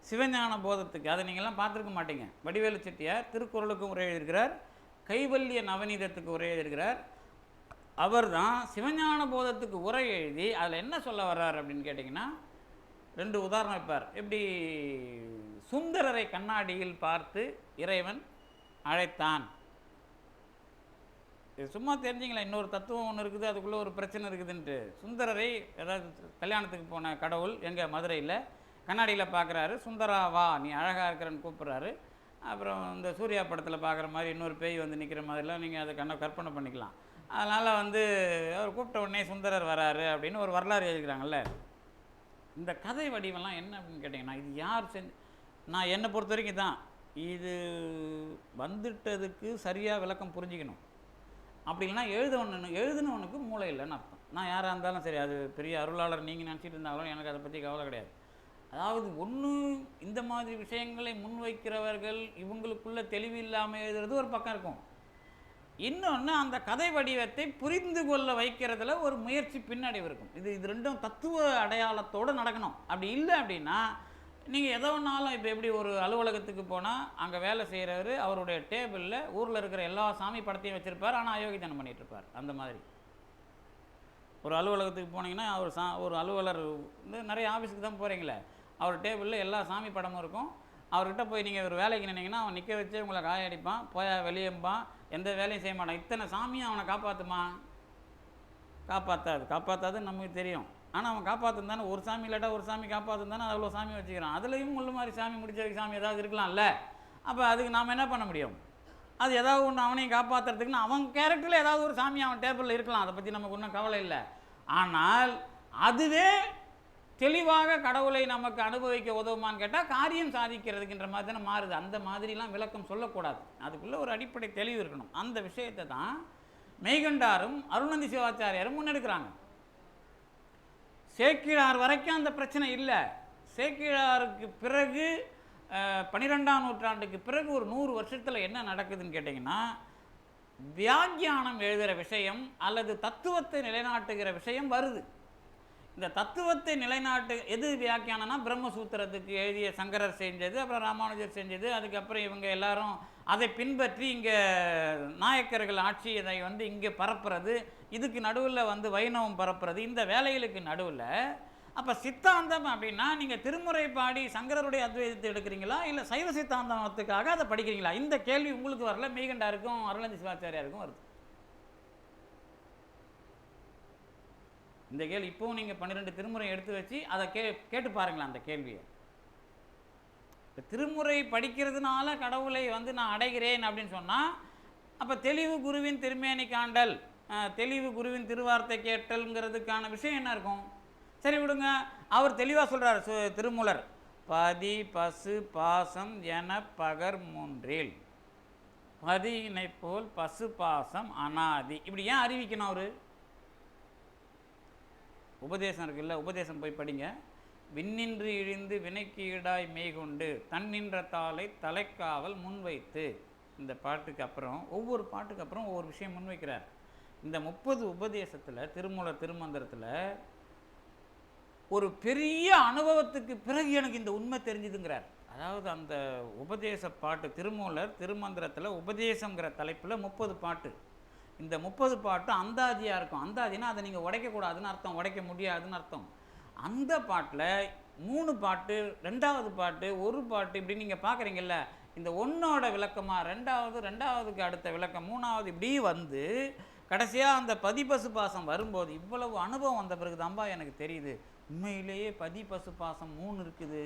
சிவஞான போதத்துக்கு. அதை நீங்கள்லாம் பார்த்துருக்க மாட்டீங்க. வடிவேலு செட்டியார் திருக்குறளுக்கும் உரை எழுதியிருக்கிறார், கைவல்லிய நவநீதத்துக்கு உரை எழுதியிருக்கிறார். அவர் தான் சிவஞான போதத்துக்கு உரை எழுதி அதில் என்ன சொல்ல வர்றார் அப்படின்னு கேட்டிங்கன்னா, 2 உதாரணம் வைப்பார். எப்படி சுந்தரரை கண்ணாடியில் பார்த்து இறைவன் அழைத்தான். சும்மா தெரிஞ்சிங்களா, இன்னொரு தத்துவம் ஒன்று இருக்குது, அதுக்குள்ளே ஒரு பிரச்சனை இருக்குதுன்ட்டு. சுந்தரரை ஏதாவது கல்யாணத்துக்கு போன கடவுள் எங்கள் மதுரையில் கண்ணாடியில் பார்க்குறாரு, சுந்தரா வா நீ அழகாக இருக்கிறன்னு கூப்பிட்றாரு. அப்புறம் இந்த சூர்யா படத்தில் பார்க்குற மாதிரி இன்னொரு பேய் வந்து நிற்கிற மாதிரிலாம் நீங்கள் அதை கற்பனை பண்ணிக்கலாம். அதனால் வந்து அவர் கூப்பிட்ட உடனே சுந்தரர் வராரு அப்படின்னு ஒரு வரலாறு எழுதிக்கிறாங்கல்ல. இந்த கதை வடிவெல்லாம் என்ன அப்படின்னு கேட்டிங்கன்னா, இது யார் நான் என்னை பொறுத்த வரைக்கும் தான் இது வந்துட்டதுக்கு சரியாக விளக்கம் புரிஞ்சிக்கணும். அப்படி இல்லைனா எழுதுனவனுக்கு மூளை இல்லைன்னு அர்த்தம். நான் யாராக இருந்தாலும் சரி, அது பெரிய அருளாளர் நீங்கள் நினச்சிட்டு இருந்தாலும் எனக்கு அதை பற்றி கவலை கிடையாது. அதாவது ஒன்று இந்த மாதிரி விஷயங்களை முன்வைக்கிறவர்கள் இவங்களுக்குள்ள தெளிவு இல்லாமல் எழுதுறது ஒரு பக்கம் இருக்கும். இன்னொன்று அந்த கதை வடிவத்தை புரிந்து கொள்ள வைக்கிறதுல ஒரு முயற்சி பின்னடைவு இருக்கும். இது ரெண்டும் தத்துவ அடையாளத்தோடு நடக்கணும். அப்படி இல்லை அப்படின்னா நீங்கள் எதோ ஒன்றாலும் இப்போ எப்படி ஒரு அலுவலகத்துக்கு போனால் அங்கே வேலை செய்கிறவர் அவருடைய டேபிளில் ஊரில் இருக்கிற எல்லா சாமி படத்தையும் வச்சுருப்பார், ஆனால் அயோக்கியத்தனம் பண்ணிகிட்ருப்பார். அந்த மாதிரி ஒரு அலுவலகத்துக்கு போனீங்கன்னா ஒரு அலுவலர் வந்து நிறைய ஆஃபீஸுக்கு தான் போகிறீங்களே, அவர் டேபிளில் எல்லா சாமி படமும் இருக்கும். அவர்கிட்ட போய் நீங்கள் ஒரு வேலைக்கு நின்னீங்கன்னா அவன் நிற்க வச்சு உங்களை காயடிப்பான், போய் வெளியேம்பான், எந்த வேலையும் செய்ய மாட்டான். இத்தனை சாமியும் அவனை காப்பாற்றுமா? காப்பாற்றாதுன்னு நமக்கு தெரியும். ஆனால் அவன் காப்பாற்றுன்னு தானே, ஒரு சாமி இல்லாட்டா ஒரு சாமி காப்பாற்றுன்னு தானே அவ்வளோ சாமி வச்சுக்கிறான். அதுலேயும் முள்ளு மாதிரி சாமி முடிச்ச சாமி ஏதாவது இருக்கலாம்ல. அப்போ அதுக்கு நாம் என்ன பண்ண முடியும்? அது ஏதாவது ஒன்று அவனையும் காப்பாற்றுறதுக்குன்னு அவன் கேரக்டரில் ஏதாவது ஒரு சாமி அவன் டேபிளில் இருக்கலாம், அதை பற்றி நமக்கு ஒன்றும் கவலை இல்லை. ஆனால் அதுவே தெளிவாக கடவுளை நமக்கு அனுபவிக்க உதவுமான்னு கேட்டால் காரியம் சாதிக்கிறதுக்குன்ற மாதிரி தானே மாறுது. அந்த மாதிரிலாம் விளக்கம் சொல்லக்கூடாது, அதுக்குள்ளே ஒரு அடிப்படை தெளிவு இருக்கணும். அந்த விஷயத்தை தான் மெய்கண்டாரும் அருள்நந்தி சிவாச்சாரியாரும் முன்னெடுக்கிறாங்க. சேக்கிழார் வரைக்கும் அந்த பிரச்சனை இல்லை. சேக்கிழாருக்கு பிறகு 12ஆம் நூற்றாண்டுக்கு பிறகு ஒரு 100 வருஷத்தில் என்ன நடக்குதுன்னு கேட்டிங்கன்னா, வியாக்கியானம் எழுதுகிற விஷயம் அல்லது தத்துவத்தை நிலைநாட்டுகிற விஷயம் வருது. இந்த தத்துவத்தை எது வியாக்கியானம்னா பிரம்மசூத்திரத்துக்கு எழுதிய சங்கரர் செஞ்சது, அப்புறம் ராமானுஜர் செஞ்சது, அதுக்கப்புறம் இவங்க எல்லாரும் அதை பின்பற்றி இங்கே நாயக்கர்கள் ஆட்சி இதை இங்கே பரப்புறது, இதுக்கு நடுவில் வைணவம் பரப்புறது, இந்த வேலைகளுக்கு நடுவில் அப்போ சித்தாந்தம் அப்படின்னா நீங்கள் திருமுறை பாடி சங்கரருடைய அத்வைதத்தை எடுக்கிறீங்களா, இல்லை சைவ சித்தாந்தத்துக்காக அதை படிக்கிறீங்களா? இந்த கேள்வி உங்களுக்கு வரல, மெய்கண்டாருக்கும் அருளந்தி சிவாச்சாரியாருக்கும் வருது. இந்த கேள்வி இப்போவும் நீங்கள் 12 திருமுறை எடுத்து வச்சு அதை கேட்டு பாருங்களேன் அந்த கேள்வியை. திருமுறை படிக்கிறதுனால கடவுளை நான் அடைகிறேன் அப்படின்னு சொன்னால், அப்போ தெளிவு குருவின் திருமேனி காண்டல், தெளிவு குருவின் திருவார்த்தை கேட்டல்ங்கிறதுக்கான விஷயம் என்ன இருக்கும்? சரி விடுங்க, அவர் தெளிவாக சொல்கிறார் திருமூலர், பதி பசு பாசம் என பகர் மூன்றில் பதியினை போல் பசு பாசம் அனாதி. இப்படி ஏன் அறிவிக்கணும்? அவர் உபதேசம் இருக்குல்ல, உபதேசம் போய் படிங்க. விண்ணின்று இழிந்து வினைக்கு ஈடாய் மெய்கொண்டு தன்னின்ற தாளை தலைக்காவல் முன்வைத்து. இந்த பாட்டுக்கு அப்புறம் ஒவ்வொரு பாட்டுக்கு அப்புறம் ஒவ்வொரு விஷயம் முன்வைக்கிறார். இந்த 30 உபதேசத்தில் திருமூலர் திருமந்திரத்தில் ஒரு பெரிய அனுபவத்துக்கு பிறகு எனக்கு இந்த உண்மை தெரிஞ்சுதுங்கிறார். அதாவது அந்த உபதேச பாட்டு திருமூலர் திருமந்திரத்தில் உபதேசங்கிற தலைப்பில் 30 பாட்டு. இந்த 30 பாட்டு அந்தாதியாக இருக்கும். அந்தாதினா அதை நீங்கள் உடைக்கக்கூடாதுன்னு அர்த்தம், உடைக்க முடியாதுன்னு அர்த்தம். அந்த பாட்டில் 3 பாட்டு, 2வது பாட்டு, ஒரு பாட்டு, இப்படி நீங்கள் பார்க்குறீங்கல்ல, இந்த ஒன்றோட விளக்கமாக ரெண்டாவதுக்கு அடுத்த விளக்கம், 3வது இப்படி வந்து கடைசியாக அந்த பதிபசு பாசம் வரும்போது இவ்வளவு அனுபவம் வந்த பிறகு தான்பா எனக்கு தெரியுது, உண்மையிலேயே பதிபசு பாசம் 3 இருக்குது.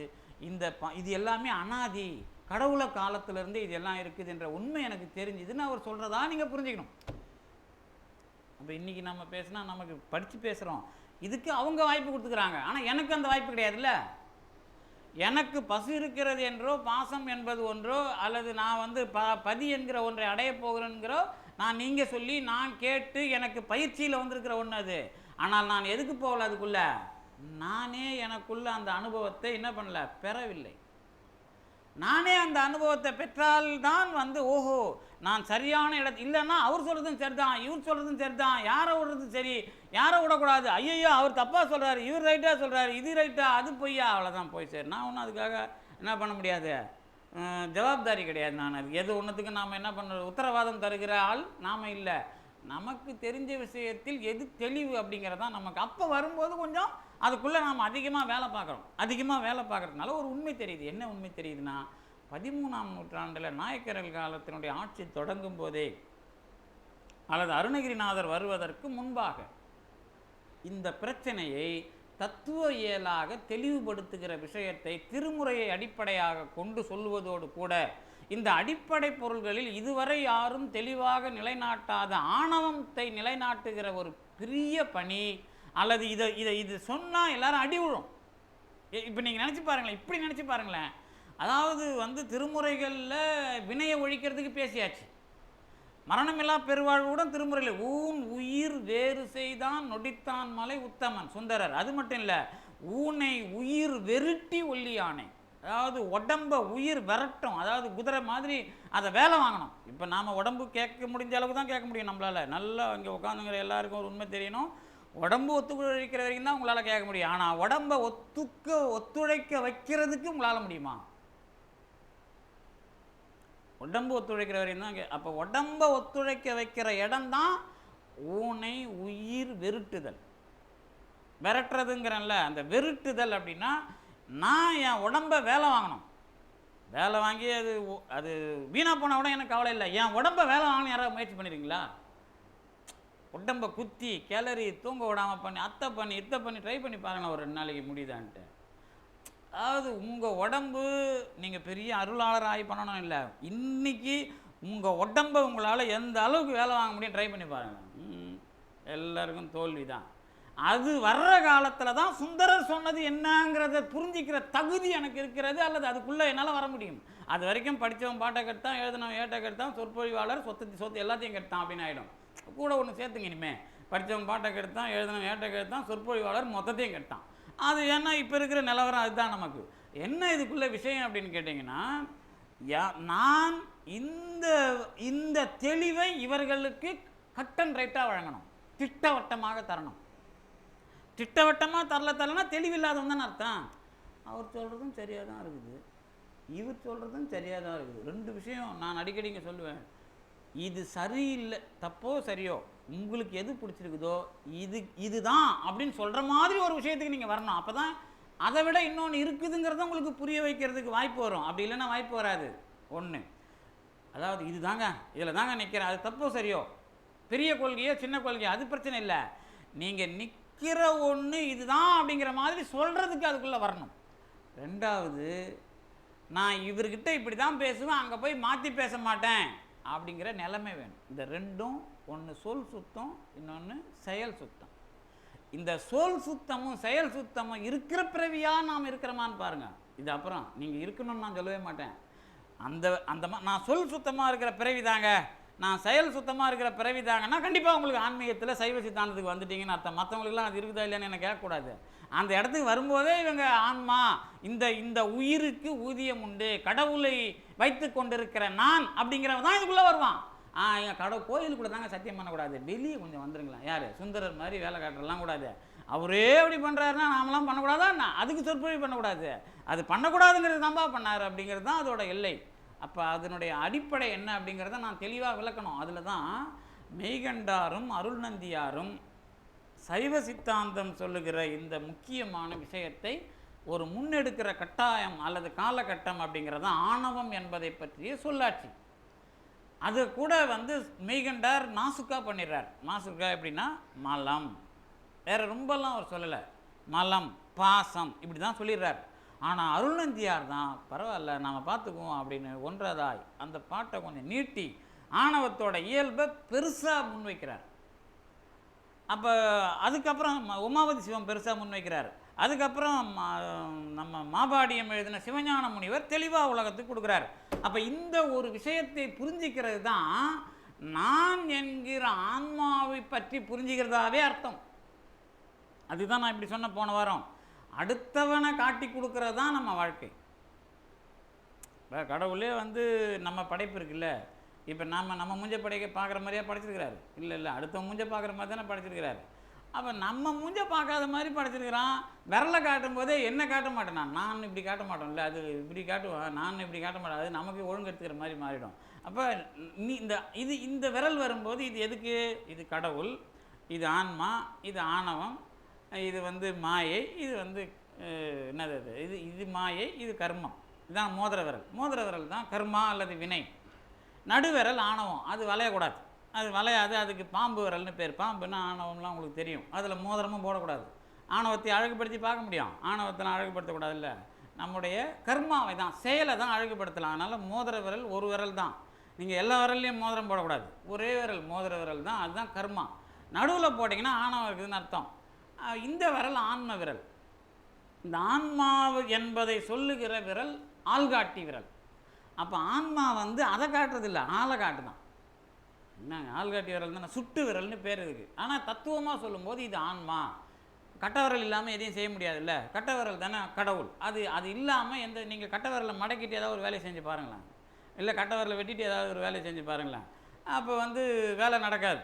இது எல்லாமே அனாதி, கடவுள காலத்திலேருந்து இது எல்லாம் இருக்குதுன்ற உண்மை எனக்கு தெரிஞ்சுதுன்னு அவர் சொல்கிறதா நீங்கள் புரிஞ்சுக்கணும். அப்போ இன்றைக்கி நம்ம பேசுனா நமக்கு படித்து பேசுகிறோம், இதுக்கு அவங்க வாய்ப்பு கொடுத்துக்கிறாங்க. ஆனால் எனக்கு அந்த வாய்ப்பு கிடையாதுல்ல. எனக்கு பசு இருக்கிறது என்றோ, பாசம் என்பது ஒன்றோ, அல்லது நான் பதி என்கிற ஒன்றை அடைய போகிறேன்கிறோ, நான் நீங்கள் சொல்லி நான் கேட்டு எனக்கு பயிற்சியில் வந்திருக்கிற ஒன்று அது. ஆனால் நான் எதுக்கு போகல, அதுக்குள்ள நானே எனக்குள்ள அந்த அனுபவத்தை என்ன பண்ணல, பெறவில்லை. நானே அந்த அனுபவத்தை பெற்றால்தான் ஓஹோ நான் சரியான இடத்து, இல்லைன்னா அவர் சொல்கிறதும் சரிதான், இவர் சொல்கிறதும் சரிதான், யாரை விடுறதும் சரி, யாரை விடக்கூடாது, ஐயோ அவர் தப்பாக சொல்கிறாரு, இவர் ரைட்டாக சொல்கிறாரு, இது ரைட்டா, அது பொய்யா, அவ்வளோதான் போய் சரி. நான் ஒன்றும் அதுக்காக என்ன பண்ண முடியாது, ஜவாப்தாரி கிடையாது. நான் அது எது ஒன்றுத்துக்கு நாம் என்ன பண்ணுறது, உத்தரவாதம் தருகிற ஆள் நாம் இல்லை. நமக்கு தெரிஞ்ச விஷயத்தில் எது தெளிவு அப்படிங்கிறதான் நமக்கு. அப்போ வரும்போது கொஞ்சம் அதுக்குள்ளே நாம் அதிகமாக வேலை பார்க்குறோம். அதிகமாக வேலை பார்க்குறதுனால ஒரு உண்மை தெரியுது. என்ன உண்மை தெரியுதுன்னா, 13ஆம் நூற்றாண்டில் நாயக்கர்கள் காலத்தினுடைய ஆட்சி தொடங்கும் போதே அல்லது அருணகிரிநாதர் வருவதற்கு முன்பாக இந்த பிரச்சனையை தத்துவ இயலாக தெளிவுபடுத்துகிற விஷயத்தை திருமுறையை அடிப்படையாக கொண்டு சொல்லுவதோடு கூட, இந்த அடிப்படை பொருள்களில் இதுவரை யாரும் தெளிவாக நிலைநாட்டாத ஆணவத்தை நிலைநாட்டுகிற ஒரு பெரிய பணி, அல்லது இது சொன்னால் எல்லாரும் அடி விழும். இப்போ நீங்கள் நினச்சி பாருங்களேன், இப்படி நினச்சி பாருங்களேன். அதாவது திருமுறைகளில் வினையை ஒழிக்கிறதுக்கு பேசியாச்சு. மரணமில்லா பெருவாழ்வுடன் திருமுறையில் ஊன் உயிர் வேறு செய்தான் நொடித்தான் மலை உத்தமன் சுந்தரர். அது மட்டும் இல்லை, ஊனை உயிர் வெருட்டி ஒல்லியானை, அதாவது உடம்ப உயிர் விரட்டும், அதாவது குதிரை மாதிரி அதை வேலை வாங்கணும். இப்போ நாம் உடம்பு கேட்க முடிஞ்ச அளவுக்கு தான் கேட்க முடியும் நம்மளால். நல்லா இங்கே உட்காந்துங்கிற எல்லாருக்கும் ஒரு உண்மை தெரியணும், உடம்பு ஒத்துழைக்கிற வரைக்கும் தான் உங்களால் கேட்க முடியும். ஆனால் உடம்பை ஒத்துழைக்க வைக்கிறதுக்கு உங்களால் முடியுமா? உடம்பு ஒத்துழைக்கிற வரையும் தான். அப்போ உடம்பை ஒத்துழைக்க வைக்கிற இடம்தான் ஊனை உயிர் வெருட்டுதல். விரட்டுறதுங்கிறல்ல, அந்த வெருட்டுதல் அப்படின்னா நான் என் உடம்பை வேலை வாங்கணும். வேலை வாங்கி அது வீணாக போனால் கூட எனக்கு கவலை இல்லை. என் உடம்பை வேலை வாங்கணும் யாராவது முயற்சி பண்ணிடுறீங்களா? உடம்பை குத்தி கிளறி தூங்க விடாமல் பண்ணி அத்தை பண்ணி இத்தை பண்ணி ட்ரை பண்ணி பாருங்களேன், ஒரு 2 நாளைக்கு முடியுதான்ட்டு. அதாவது உங்கள் உடம்பு நீங்கள் பெரிய அருளாளர் ஆகி பண்ணணும் இல்லை, இன்றைக்கி உங்கள் உடம்பை உங்களால் எந்த அளவுக்கு வேலை வாங்க முடியும் ட்ரை பண்ணி பாருங்கள். எல்லாருக்கும் தோல்வி தான். அது வர்ற காலத்தில் தான் சுந்தரர் சொன்னது என்னங்கிறத புரிஞ்சிக்கிற தகுதி எனக்கு இருக்கிறது, அல்லது அதுக்குள்ளே என்னால் வர முடியும். அது வரைக்கும் படித்தவன் பாட்டை கெடுத்தான், எழுதினவன் ஏட்டை கெடுத்தான், சொற்பொழிவாளர் சொத்து எல்லாத்தையும் கெடுத்தான் அப்படின்னு ஆகிடும். கூட ஒன்று சேர்த்துங்க, இனிமேல் படித்தவன் பாட்டை கெடுத்தான், எழுதினவன் ஏட்டை கெடுத்தான், சொற்பொழிவாளர் மொத்தத்தையும் கெடுத்தான். அது ஏன்னா இப்போ இருக்கிற நிலவரம் அதுதான். நமக்கு என்ன இதுக்குள்ள விஷயம் அப்படின்னு கேட்டிங்கன்னா, நான் இந்த தெளிவை இவர்களுக்கு கட் அண்ட் ரைட்டாக வழங்கணும், திட்டவட்டமாக தரணும். திட்டவட்டமாக தரலன்னா தெளிவில்லாதவன் தான் அர்த்தம். அவர் சொல்கிறதும் சரியாக தான் இருக்குது, இவர் சொல்கிறதும் சரியாக தான் இருக்குது. 2 விஷயம் நான் அடிக்கடி இங்கே சொல்லுவேன். இது சரியில்லை, தப்போ சரியோ, உங்களுக்கு எது பிடிச்சிருக்குதோ இதுதான் அப்படின்னு சொல்கிற மாதிரி ஒரு விஷயத்துக்கு நீங்கள் வரணும். அப்போ தான் அதை விட இன்னொன்று இருக்குதுங்கிறத உங்களுக்கு புரிய வைக்கிறதுக்கு வாய்ப்பு வரும். அப்படி இல்லைன்னா வாய்ப்பு வராது. ஒன்று, அதாவது இது தாங்க, இதில் தாங்க நிற்கிறேன், அது தப்போ சரியோ, பெரிய கொள்கையோ சின்ன கொள்கையோ அது பிரச்சனை இல்லை. நீங்கள் நிற்கிற ஒன்று இதுதான் அப்படிங்கிற மாதிரி சொல்கிறதுக்கு அதுக்குள்ளே வரணும். ரெண்டாவது, நான் இவர்கிட்ட இப்படி தான் பேசுவேன், அங்கே போய் மாற்றி பேச மாட்டேன் அப்படிங்கிற நிலைமை வேணும். இந்த ரெண்டும், ஒன்று சொல் சுத்தம், இன்னொன்று செயல் சுத்தம். இந்த சொல் சுத்தமும் செயல் சுத்தமும் இருக்கிற பிறவியாக நாம் இருக்கிறோமான்னு பாருங்கள். இது அப்புறம் நீங்கள் இருக்கணும்னு நான் சொல்லவே மாட்டேன். அந்த நான் சொல் சுத்தமாக இருக்கிற பிறவி தாங்க, நான் செயல் சுத்தமாக இருக்கிற பிறவி தாங்கன்னா கண்டிப்பாக உங்களுக்கு ஆன்மீகத்தில் சைவ சித்தாந்தத்துக்கு வந்துட்டீங்கன்னு அர்த்தம். மற்றவங்களுக்குலாம் அது இருக்குதா இல்லைன்னு எனக்கு கேட்கக்கூடாது. அந்த இடத்துக்கு வரும்போதே இவங்க ஆன்மா, இந்த உயிருக்கு ஊதியம் உண்டு, கடவுளை வைத்து கொண்டிருக்கிற நான் அப்படிங்கிறவன் தான் இதுக்குள்ளே வருவான். எங்கள் கடவுள் கோயிலுக்குள்ளே தாங்க சத்தியம் பண்ணக்கூடாது, வெளியே கொஞ்சம் வந்துருங்களேன். யார் சுந்தரர் மாதிரி வேலை காட்டுறலாம் கூடாது. அவரே அப்படி பண்ணுறாருன்னா நாமெல்லாம் பண்ணக்கூடாதா? அதுக்கு சொற்பொழிவு பண்ணக்கூடாது, அது பண்ணக்கூடாதுங்கிறது தான்ப்பா பண்ணார் அப்படிங்கிறது தான் அதோட எல்லை. அப்போ அதனுடைய அடிப்படை என்ன அப்படிங்கிறத நான் தெளிவாக விளக்கணும். அதில் தான் மெய்கண்டாரும் அருள்நந்தியாரும் சைவ சித்தாந்தம் சொல்லுகிற இந்த முக்கியமான விஷயத்தை ஒரு முன்னெடுக்கிற கட்டாயம் அல்லது காலகட்டம் அப்படிங்கிறது ஆணவம் என்பதை பற்றிய சொல்லாட்சி. அது கூட மெய்கண்டார் நாசுக்கா பண்ணிடுறார். நாசுக்கா எப்படின்னா மலம், வேறு ரொம்பலாம் அவர் சொல்லலை, மலம் பாசம் இப்படி தான் சொல்லிடுறார். ஆனால் அருள்நந்தியார் தான் பரவாயில்ல நாம் பார்த்துக்குவோம் அப்படின்னு ஒன்றதாய் அந்த பாட்டை கொஞ்சம் நீட்டி ஆணவத்தோட இயல்பை பெருசாக முன்வைக்கிறார். அப்போ அதுக்கப்புறம் உமாவதி சிவம் பெருசாக முன்வைக்கிறார். அதுக்கப்புறம் நம்ம மாபாடியம் எழுதின சிவஞான முனிவர் தெளிவாக உலகத்துக்கு கொடுக்குறார். அப்போ இந்த ஒரு விஷயத்தை புரிஞ்சிக்கிறது தான் நான் என்கிற ஆன்மாவை பற்றி புரிஞ்சுக்கிறதாவே அர்த்தம். அதுதான் நான் இப்படி சொன்ன போன வாரம். அடுத்தவனை காட்டி கொடுக்கறது தான் நம்ம வாழ்க்கை. இப்போ கடவுளே நம்ம படைப்பு இருக்குல்ல, இப்போ நம்ம மூஞ்ச படைக்க பார்க்குற மாதிரியா படைச்சிருக்கிறாரு? இல்லை, அடுத்த மூஞ்ச பார்க்குற மாதிரி தானே படைச்சிருக்கிறாரு. அப்போ நம்ம மூஞ்ச பார்க்காத மாதிரி படைச்சிருக்கிறான். விரலை காட்டும் போதே என்ன காட்ட மாட்டேன், நான் இப்படி காட்ட மாட்டோம்ல, அது இப்படி காட்டுவேன், நான் இப்படி காட்ட மாட்டேன், அது நமக்கு ஒழுங்கெடுத்துக்கிற மாதிரி மாறிடும். அப்போ நீ இந்த விரல் வரும்போது இது எதுக்கு? இது கடவுள், இது ஆன்மா, இது ஆணவம், இது மாயை, இது என்னது இது மாயை, இது கர்மம். இதுதான் மோதிர விரல். மோதிர விரல் தான் கர்மா அல்லது வினை. நடுவிரல் ஆணவம், அது வளையக்கூடாது, அது வளையாது, அதுக்கு பாம்பு விரல்னு பேர். பாம்புன்னா ஆணவம்லாம் உங்களுக்கு தெரியும். அதில் மோதிரமும் போடக்கூடாது. ஆணவத்தை அழகுபடுத்தி பார்க்க முடியும், ஆணவத்தெல்லாம் அழகுபடுத்தக்கூடாது. இல்லை, நம்முடைய கர்மாவை தான், செயலை தான் அழகுபடுத்தலாம். அதனால் மோதிர விரல் ஒரு விரல் தான். நீங்கள் எல்லா விரல்லையும் மோதிரம் போடக்கூடாது, ஒரே விரல் மோதிர விரல் தான், அதுதான் கர்மா. நடுவில் போட்டிங்கன்னா ஆணவம் இருக்குதுன்னு அர்த்தம். இந்த விரல் ஆன்ம விரல். இந்த ஆன்மா என்பதை சொல்லுகிற விரல் ஆள்காட்டி விரல். அப்போ ஆன்மா அதை காட்டுறதில்ல, ஆளை காட்டுதான். என்னங்க ஆள்காட்டி விரல் தானே, சுட்டு விரல்னு பேர் இருக்குது. ஆனால் தத்துவமாக சொல்லும்போது இது ஆன்மா. கட்ட விரல் இல்லாமல் எதையும் செய்ய முடியாதுல்ல, கட்ட விரல் தானே கடவுள். அது இல்லாமல் நீங்கள் கட்ட விரலை மடக்கிட்டு ஏதாவது ஒரு வேலையை செஞ்சு பாருங்களேன், இல்லை கட்ட விரலை வெட்டிட்டு ஏதாவது ஒரு வேலையை செஞ்சு பாருங்களேன், அப்போ வேலை நடக்காது.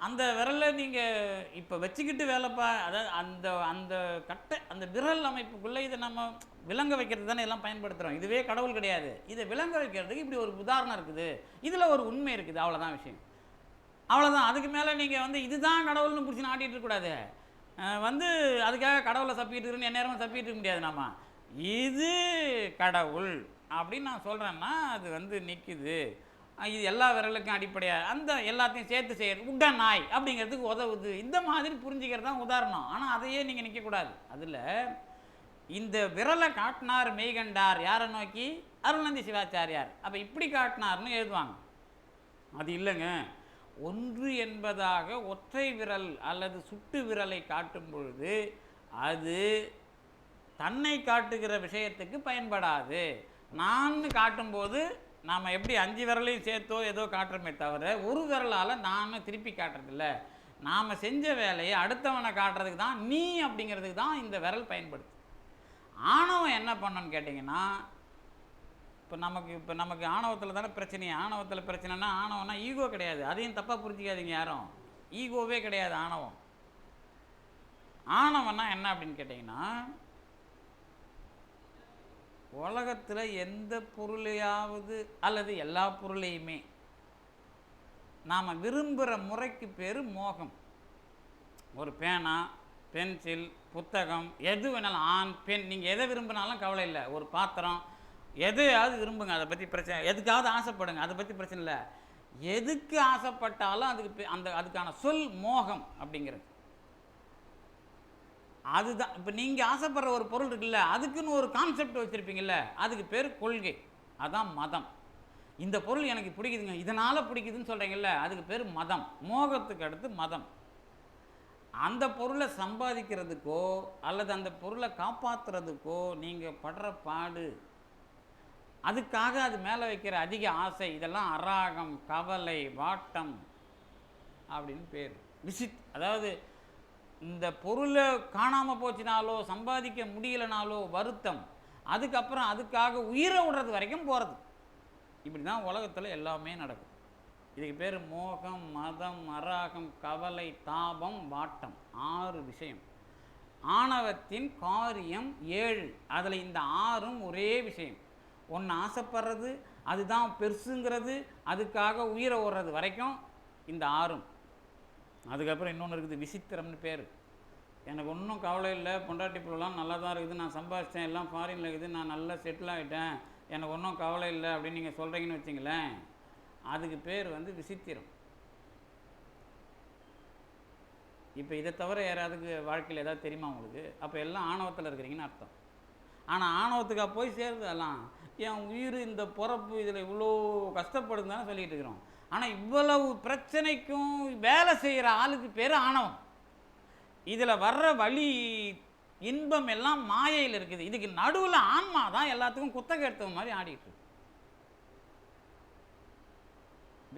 அந்த விரலை நீங்கள் இப்போ வச்சுக்கிட்டு வேலைப்பா, அதாவது அந்த அந்த விரல் அமைப்புக்குள்ளே இதை நம்ம விளங்க வைக்கிறது தானே எல்லாம் பயன்படுத்துகிறோம். இதுவே கடவுள் கிடையாது. இதை விளங்க வைக்கிறதுக்கு இப்படி ஒரு உதாரணம் இருக்குது, இதில் ஒரு உண்மை இருக்குது, அவ்வளோதான் விஷயம், அவ்வளோதான். அதுக்கு மேலே நீங்கள் இதுதான் கடவுள்னு பிடிச்சி நாட்டிகிட்டு இருக்கக்கூடாது. அதுக்காக கடவுளை சப்பிட்டு இருக்குன்னு எந்நேரமும் சப்பிட்டு இருக்க முடியாது. நாம இது கடவுள் அப்படின்னு நான் சொல்கிறேன்னா அது நிற்குது. இது எல்லா விரலுக்கும் அடிப்படையாக அந்த எல்லாத்தையும் சேர்த்து செய்யறது உட்ட நாய் அப்படிங்கிறதுக்கு உதவுது. இந்த மாதிரி புரிஞ்சுக்கிறது தான் உதாரணம். ஆனால் அதையே நீங்கள் நிற்கக்கூடாது. அதில் இந்த விரலை காட்டினார் மெய்கண்டார் யாரை நோக்கி? அருள்நந்தி சிவாச்சாரியார். அப்போ இப்படி காட்டினார்னு எழுதுவாங்க. அது இல்லைங்க, ஒன்று என்பதாக ஒற்றை விரல் அல்லது சுட்டு விரலை காட்டும் பொழுது அது தன்னை காட்டுகிற விஷயத்துக்கு பயன்படாது. நான் காட்டும்போது நாம் எப்படி 5 விரலையும் சேர்த்தோ ஏதோ காட்டுறமே தவிர ஒரு விரலால் நான் திருப்பி காட்டுறதில்ல. நாம் செஞ்ச வேலையை அடுத்தவனை காட்டுறதுக்கு தான், நீ அப்படிங்கிறதுக்கு தான் இந்த விரல் பயன்படுது. ஆணவம் என்ன பண்ணணும்னு கேட்டிங்கன்னா, இப்போ நமக்கு ஆணவத்தில் தானே பிரச்சனை. ஆணவத்தில் பிரச்சனைனா, ஆணவம்னா ஈகோ கிடையாது, அதையும் தப்பாக புரிஞ்சிக்காதீங்க யாரும். ஈகோவே கிடையாது ஆணவம். ஆணவம்னா என்ன அப்படின்னு கேட்டிங்கன்னா, உலகத்தில் எந்த பொருளையாவது அல்லது எல்லா பொருளையுமே நாம் விரும்புகிற முறைக்கு பேர் மோகம். ஒரு பேனா, பென்சில், புத்தகம், எது வேணாலும், ஆண் பெண், நீங்கள் எதை விரும்பினாலும் கவலை இல்லை. ஒரு பாத்திரம், எதையாவது விரும்புங்க, அதை பற்றி பிரச்சனை. எதுக்காவது ஆசைப்படுங்க, அதை பற்றி பிரச்சனை இல்லை. எதுக்கு ஆசைப்பட்டாலும் அதுக்கான சொல் மோகம் அப்படிங்கிறது. அதுதான் இப்போ நீங்கள் ஆசைப்படுற ஒரு பொருள் இருக்குல்ல, அதுக்குன்னு ஒரு கான்செப்ட் வச்சுருப்பீங்கள்ல, அதுக்கு பேர் கொள்கை. அதான் மதம். இந்த பொருள் எனக்கு பிடிக்குதுங்க, இதனால் பிடிக்குதுன்னு சொல்கிறீங்கல்ல, அதுக்கு பேர் மதம். மோகத்துக்கு அடுத்து மதம். அந்த பொருளை சம்பாதிக்கிறதுக்கோ அல்லது அந்த பொருளை காப்பாற்றுறதுக்கோ நீங்கள் படுற பாடு, அதுக்காக அது மேலே வைக்கிற அதிக ஆசை, இதெல்லாம் அராகம், கவலை, வாட்டம் அப்படின்னு பேர். அதாவது இந்த பொருளை காணாமல் போச்சுனாலோ சம்பாதிக்க முடியலனாலோ வருத்தம், அதுக்கப்புறம் அதுக்காக உயிரை விடுறது வரைக்கும் போகிறது. இப்படி தான் உலகத்தில் எல்லாமே நடக்கும். இதுக்கு பேர் மோகம், மதம், அராகம், கவலை, தாபம், வாட்டம். 6 விஷயம். ஆணவத்தின் காரியம் 7. அதில் இந்த 6ம் ஒரே விஷயம். ஒன்று ஆசைப்படுறது, அதுதான் பெருசுங்கிறது, அதுக்காக உயிரை ஓடுறது வரைக்கும் இந்த 6ம். அதுக்கப்புறம் இன்னொன்று இருக்குது, விசித்திரம்னு பேர். எனக்கு ஒன்றும் கவலை இல்லை, பொண்டாட்டி பிள்ளைலாம் நல்லா தான் இருக்குது, நான் சம்பாதிச்சேன், எல்லாம் ஃபாரினில் இருக்குது, நான் நல்லா செட்டில் ஆகிட்டேன், எனக்கு ஒன்றும் கவலை இல்லை அப்படின்னு நீங்கள் சொல்கிறீங்கன்னு வச்சிங்களேன், அதுக்கு பேர் விசித்திரம். இப்போ இதை தவிர யாராவதுக்கு வாழ்க்கையில் ஏதாவது தெரியுமா உங்களுக்கு? அப்போ எல்லாம் ஆணவத்தில் இருக்கிறீங்கன்னு அர்த்தம். ஆனால் ஆணவத்துக்காக போய் சேருது எல்லாம். என் உயிர் இந்த பிறப்பு இதில் இவ்வளோ கஷ்டப்படுதுன்னு தானே சொல்லிகிட்டு இருக்கிறோம். ஆனால் இவ்வளவு பிரச்சனைக்கும் வேலை செய்கிற ஆளுக்கு பேர் ஆணவம். இதில் வர்ற வழி, இன்பம் எல்லாம் மாயையில் இருக்குது. இதுக்கு நடுவில் ஆன்மா தான் எல்லாத்துக்கும் குத்தகை எடுத்த மாதிரி ஆடிட்டு இருக்கு.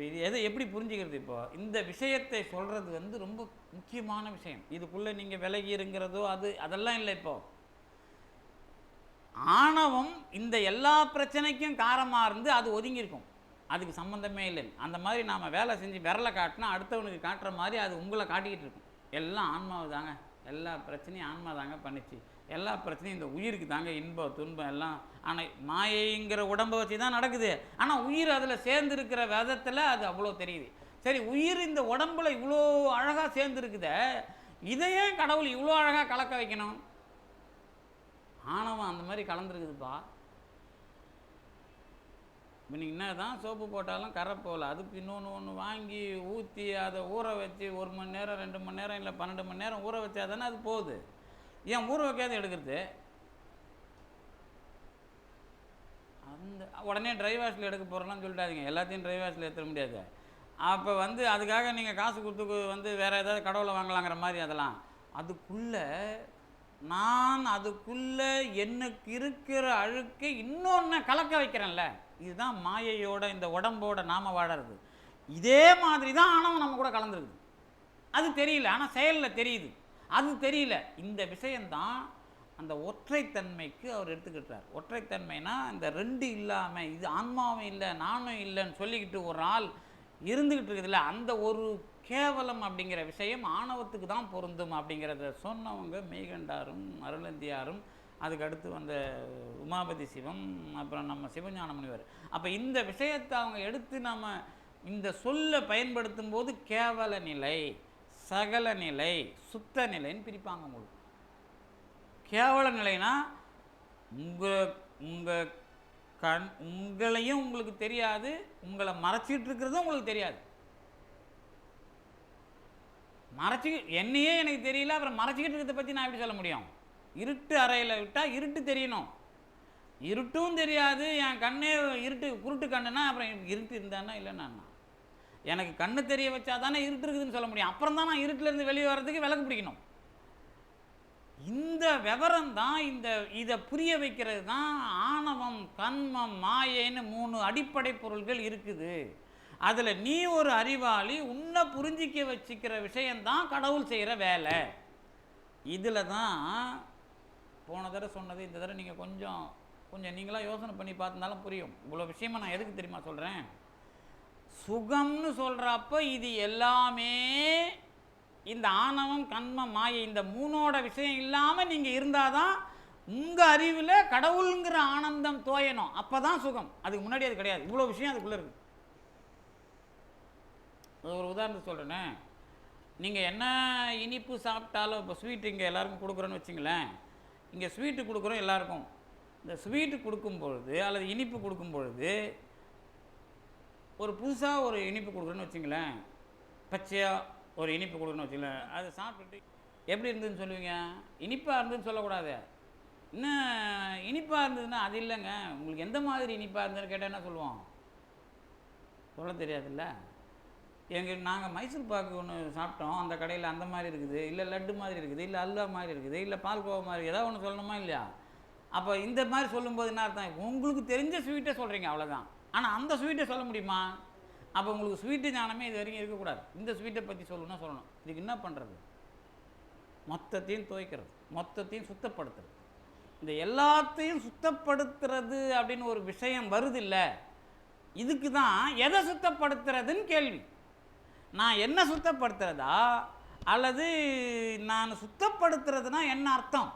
இது எதை எப்படி புரிஞ்சுக்கிறது? இப்போ இந்த விஷயத்தை சொல்கிறது ரொம்ப முக்கியமான விஷயம். இதுக்குள்ளே நீங்கள் விலகி இருங்கிறதோ அதெல்லாம் இல்லை. இப்போ ஆணவம் இந்த எல்லா பிரச்சனைக்கும் காரணமாக இருந்து அது ஒதுங்கியிருக்கும், அதுக்கு சம்மந்தமே இல்லை. அந்த மாதிரி நாம் வேலை செஞ்சு விரலை காட்டினா அடுத்தவனுக்கு காட்டுற மாதிரி அது உங்களை காட்டிக்கிட்டு இருக்கும். எல்லாம் ஆன்மாவு தாங்க, எல்லா பிரச்சனையும் ஆன்மா தாங்க பண்ணிச்சு, எல்லா பிரச்சனையும் இந்த உயிருக்கு தாங்க, இன்பம் துன்பம் எல்லாம். ஆனால் மாயைங்கிற உடம்பை வச்சு தான் நடக்குது. ஆனால் உயிர் அதில் சேர்ந்துருக்கிற விதத்தில் அது அவ்வளோ தெரியுது. சரி, உயிர் இந்த உடம்புல இவ்வளோ அழகாக சேர்ந்துருக்குதே, இதையே கடவுள் இவ்வளோ அழகாக கலக்க வைக்கணும்? ஆணவம் அந்த மாதிரி கலந்துருக்குதுப்பா. இப்போ நீங்கள் என்ன தான் சோப்பு போட்டாலும் கரை போகல, அதுக்கு இன்னொன்று வாங்கி ஊற்றி அதை ஊற வச்சு 1 மணி நேரம் 2 மணி நேரம் இல்லை 12 மணி நேரம் ஊற வச்சா தானே அது போகுது. ஏன் ஊற வைக்காத எடுக்கிறது? அந்த உடனே ட்ரை வாஷில் எடுக்க போகிறோம்லாம் சொல்லிட்டாதீங்க, எல்லாத்தையும் ட்ரை வாஷில் ஏற்ற முடியாது. அப்போ அதுக்காக நீங்கள் காசு கொடுத்து வேறு ஏதாவது கடவுளை வாங்கலாங்கிற மாதிரி அதெல்லாம். அதுக்குள்ளே எனக்கு இருக்கிற அழுக்கை இன்னொன்று கலக்க வைக்கிறேன்ல, இதுதான் மாயையோட இந்த உடம்போட நாம வாழறது. இதே மாதிரி தான் ஆணவம் நம்ம கூட கலந்துருக்குது. அது தெரியல, ஆனால் செயலில் தெரியுது. அது தெரியல. இந்த விஷயந்தான் அந்த ஒற்றைத்தன்மைக்கு அவர் எடுத்துக்கிட்டார். ஒற்றைத்தன்மைனா இந்த 2 இல்லாமல், இது ஆன்மாவும் இல்லை நானும் இல்லைன்னு சொல்லிக்கிட்டு ஒரு ஆள் இருந்துக்கிட்டு இருக்குதுல்ல, அந்த ஒரு கேவலம் அப்படிங்கிற விஷயம் ஆணவத்துக்கு தான் பொருந்தும் அப்படிங்கிறத சொன்னவங்க மெய்கண்டாரும் அருளந்தியாரும், அதுக்கு அடுத்து வந்த உமாபதி சிவம், அப்புறம் நம்ம சிவஞான முனிவர். அப்போ இந்த விஷயத்தை அவங்க எடுத்து நம்ம இந்த சொல்லை பயன்படுத்தும் போது கேவல நிலை, சகல நிலை, சுத்த நிலைன்னு பிரிப்பாங்க. உங்களுக்கு கேவல நிலைனா உங்களையும் உங்களுக்கு தெரியாது, உங்களை மறைச்சிட்டு இருக்கிறதும் உங்களுக்கு தெரியாது. என்னையே எனக்கு தெரியல, அப்புறம் மறைச்சிக்கிட்டு இருக்கிறத பற்றி நான் எப்படி சொல்ல முடியும்? இருட்டு அறையில் விட்டால் இருட்டு தெரியணும், இருட்டும் தெரியாது. என் கண்ணே இருட்டு, குருட்டு கண்ணுனா அப்புறம் இருட்டு இருந்தானா இல்லைன்னா எனக்கு கண்ணு தெரிய வச்சா தானே இருட்டு இருக்குதுன்னு சொல்ல முடியும். அப்புறம் தான் நான் இருட்டிலேருந்து வெளியே வர்றதுக்கு விளக்கு பிடிக்கணும். இந்த விவரம் தான், இதை புரிய வைக்கிறது தான் ஆணவம், கண்மம், மாயைன்னு 3 அடிப்படை பொருள்கள் இருக்குது. அதில் நீ ஒரு அறிவாளி, உன்னை புரிஞ்சிக்க வச்சுக்கிற விஷயந்தான் கடவுள் செய்கிற வேலை. இதில் தான் போன தடவை சொன்னது, இந்த தடவை நீங்கள் கொஞ்சம் நீங்களாக யோசனை பண்ணி பார்த்துருந்தாலும் புரியும். இவ்வளோ விஷயமா நான் எதுக்கு தெரியுமா சொல்கிறேன்? சுகம்னு சொல்கிறப்ப இது எல்லாமே இந்த ஆணவம், கண்மம், மாயை, இந்த 3ஓட விஷயம் இல்லாமல் நீங்கள் இருந்தால் தான் உங்கள் அறிவில் கடவுளுங்கிற ஆனந்தம் தோயணும். அப்போ தான் சுகம். அதுக்கு முன்னாடி அது கிடையாது. இவ்வளோ விஷயம் அதுக்குள்ளே இருக்குது. ஒரு உதாரணத்துக்கு சொல்கிறேனே, நீங்கள் என்ன இனிப்பு சாப்பிட்டாலும் இப்போ ஸ்வீட்டு இங்கே எல்லாருக்கும் கொடுக்குறோன்னு வச்சுங்களேன். இங்கே ஸ்வீட்டு கொடுக்குறோம் எல்லாருக்கும். இந்த ஸ்வீட்டு கொடுக்கும்பொழுது அல்லது இனிப்பு கொடுக்கும்பொழுது ஒரு புதுசாக ஒரு இனிப்பு கொடுக்குறோன்னு வச்சுங்களேன், பச்சையாக ஒரு இனிப்பு கொடுக்குறோன்னு வச்சுங்களேன், அதை சாப்பிட்டுட்டு எப்படி இருந்ததுன்னு சொல்லுவீங்க? இனிப்பாக இருந்ததுன்னு சொல்லக்கூடாது. இன்னும் இனிப்பாக இருந்ததுன்னா அது இல்லைங்க, உங்களுக்கு எந்த மாதிரி இனிப்பாக இருந்ததுன்னு கேட்டால் என்ன சொல்லுவோம்? சொல்ல தெரியாதுல்ல. நாங்கள் மைசூர் பாக்கு ஒன்று சாப்பிட்டோம், அந்த கடையில் அந்த மாதிரி இருக்குது, இல்லை லட்டு மாதிரி இருக்குது, இல்லை அல்வா மாதிரி இருக்குது, இல்லை பால்கோவா மாதிரி ஏதாவது ஒன்று சொல்லணுமா இல்லையா? அப்போ இந்த மாதிரி சொல்லும்போது என்ன அர்த்தம்? உங்களுக்கு தெரிஞ்ச ஸ்வீட்டை சொல்கிறீங்க, அவ்வளோதான். ஆனால் அந்த ஸ்வீட்டை சொல்ல முடியுமா? அப்போ உங்களுக்கு ஸ்வீட்டு ஞானமே இது வரைக்கும் இருக்கக்கூடாது. இந்த ஸ்வீட்டை பற்றி சொல்லணும். இதுக்கு என்ன பண்ணுறது? மொத்தத்தையும் துவைக்கிறது, மொத்தத்தையும் சுத்தப்படுத்துறது. இந்த எல்லாத்தையும் சுத்தப்படுத்துறது அப்படின்னு ஒரு விஷயம் வருது இல்லை, இதுக்கு தான் எதை சுத்தப்படுத்துறதுன்னு கேள்வி. நான் என்ன சுத்தப்படுத்துறதா அல்லது நான் சுத்தப்படுத்துறதுனா என்ன அர்த்தம்?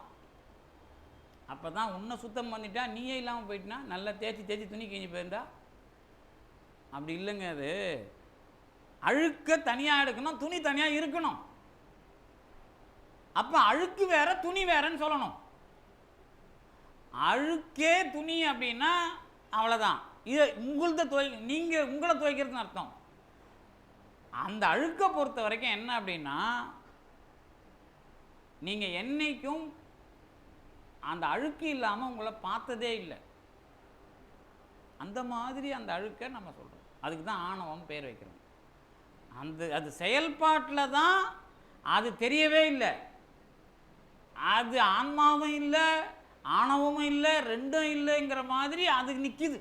அப்போ தான் உன்னை சுத்தம் பண்ணிட்டா நீயே இல்லாமல் போயிட்டுனா, நல்லா தேய்ச்சி துணி கிஞ்சி போயிருந்தா அப்படி இல்லைங்க. அது அழுக்க தனியாக எடுக்கணும், துணி தனியாக இருக்கணும். அப்போ அழுக்கு வேற துணி வேறன்னு சொல்லணும். அழுக்கே துணி அப்படின்னா அவ்வளோதான். இது நீங்கள் உங்களை துவைக்கிறதுன்னு அர்த்தம். அந்த அழுக்கை பொறுத்த வரைக்கும் என்ன அப்படின்னா, நீங்கள் என்னைக்கும் அந்த அழுக்கு இல்லாமல் உங்களை பார்த்ததே இல்லை. அந்த மாதிரி அந்த அழுக்கை நம்ம சொல்கிறோம். அதுக்கு தான் ஆணவம் பேர் வைக்கிறோம். அது செயல்பாட்டில் தான் அது தெரியவே இல்லை. அது ஆன்மாவும் இல்லை, ஆணவமும் இல்லை, ரெண்டும் இல்லைங்கிற மாதிரி அது நிற்கிது.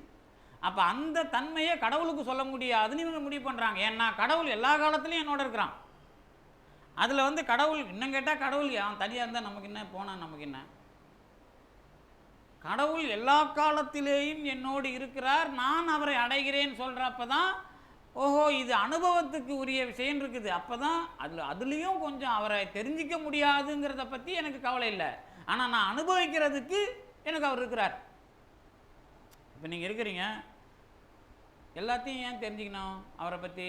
அப்போ அந்த தன்மையை கடவுளுக்கு சொல்ல முடியாதுன்னு இவங்க முடிவு பண்ணுறாங்க. ஏன்னா கடவுள் எல்லா காலத்துலையும் என்னோட இருக்கிறான். அதில் கடவுள் இன்னும் கேட்டால் கடவுள் அவன் தனியாக இருந்தால் நமக்கு என்ன, போனால் நமக்கு என்ன? கடவுள் எல்லா காலத்திலேயும் என்னோடு இருக்கிறார், நான் அவரை அடைகிறேன்னு சொல்கிறப்ப தான் ஓஹோ இது அனுபவத்துக்கு உரிய விஷயம் இருக்குது. அப்போ தான் அதுலேயும் கொஞ்சம் அவரை தெரிஞ்சிக்க முடியாதுங்கிறத பற்றி எனக்கு கவலை இல்லை. ஆனால் நான் அனுபவிக்கிறதுக்கு எனக்கு அவர் இருக்கிறார். இப்போ நீங்கள் இருக்கிறீங்க, எல்லாத்தையும் ஏன் தெரிஞ்சுக்கணும்? அவரை பற்றி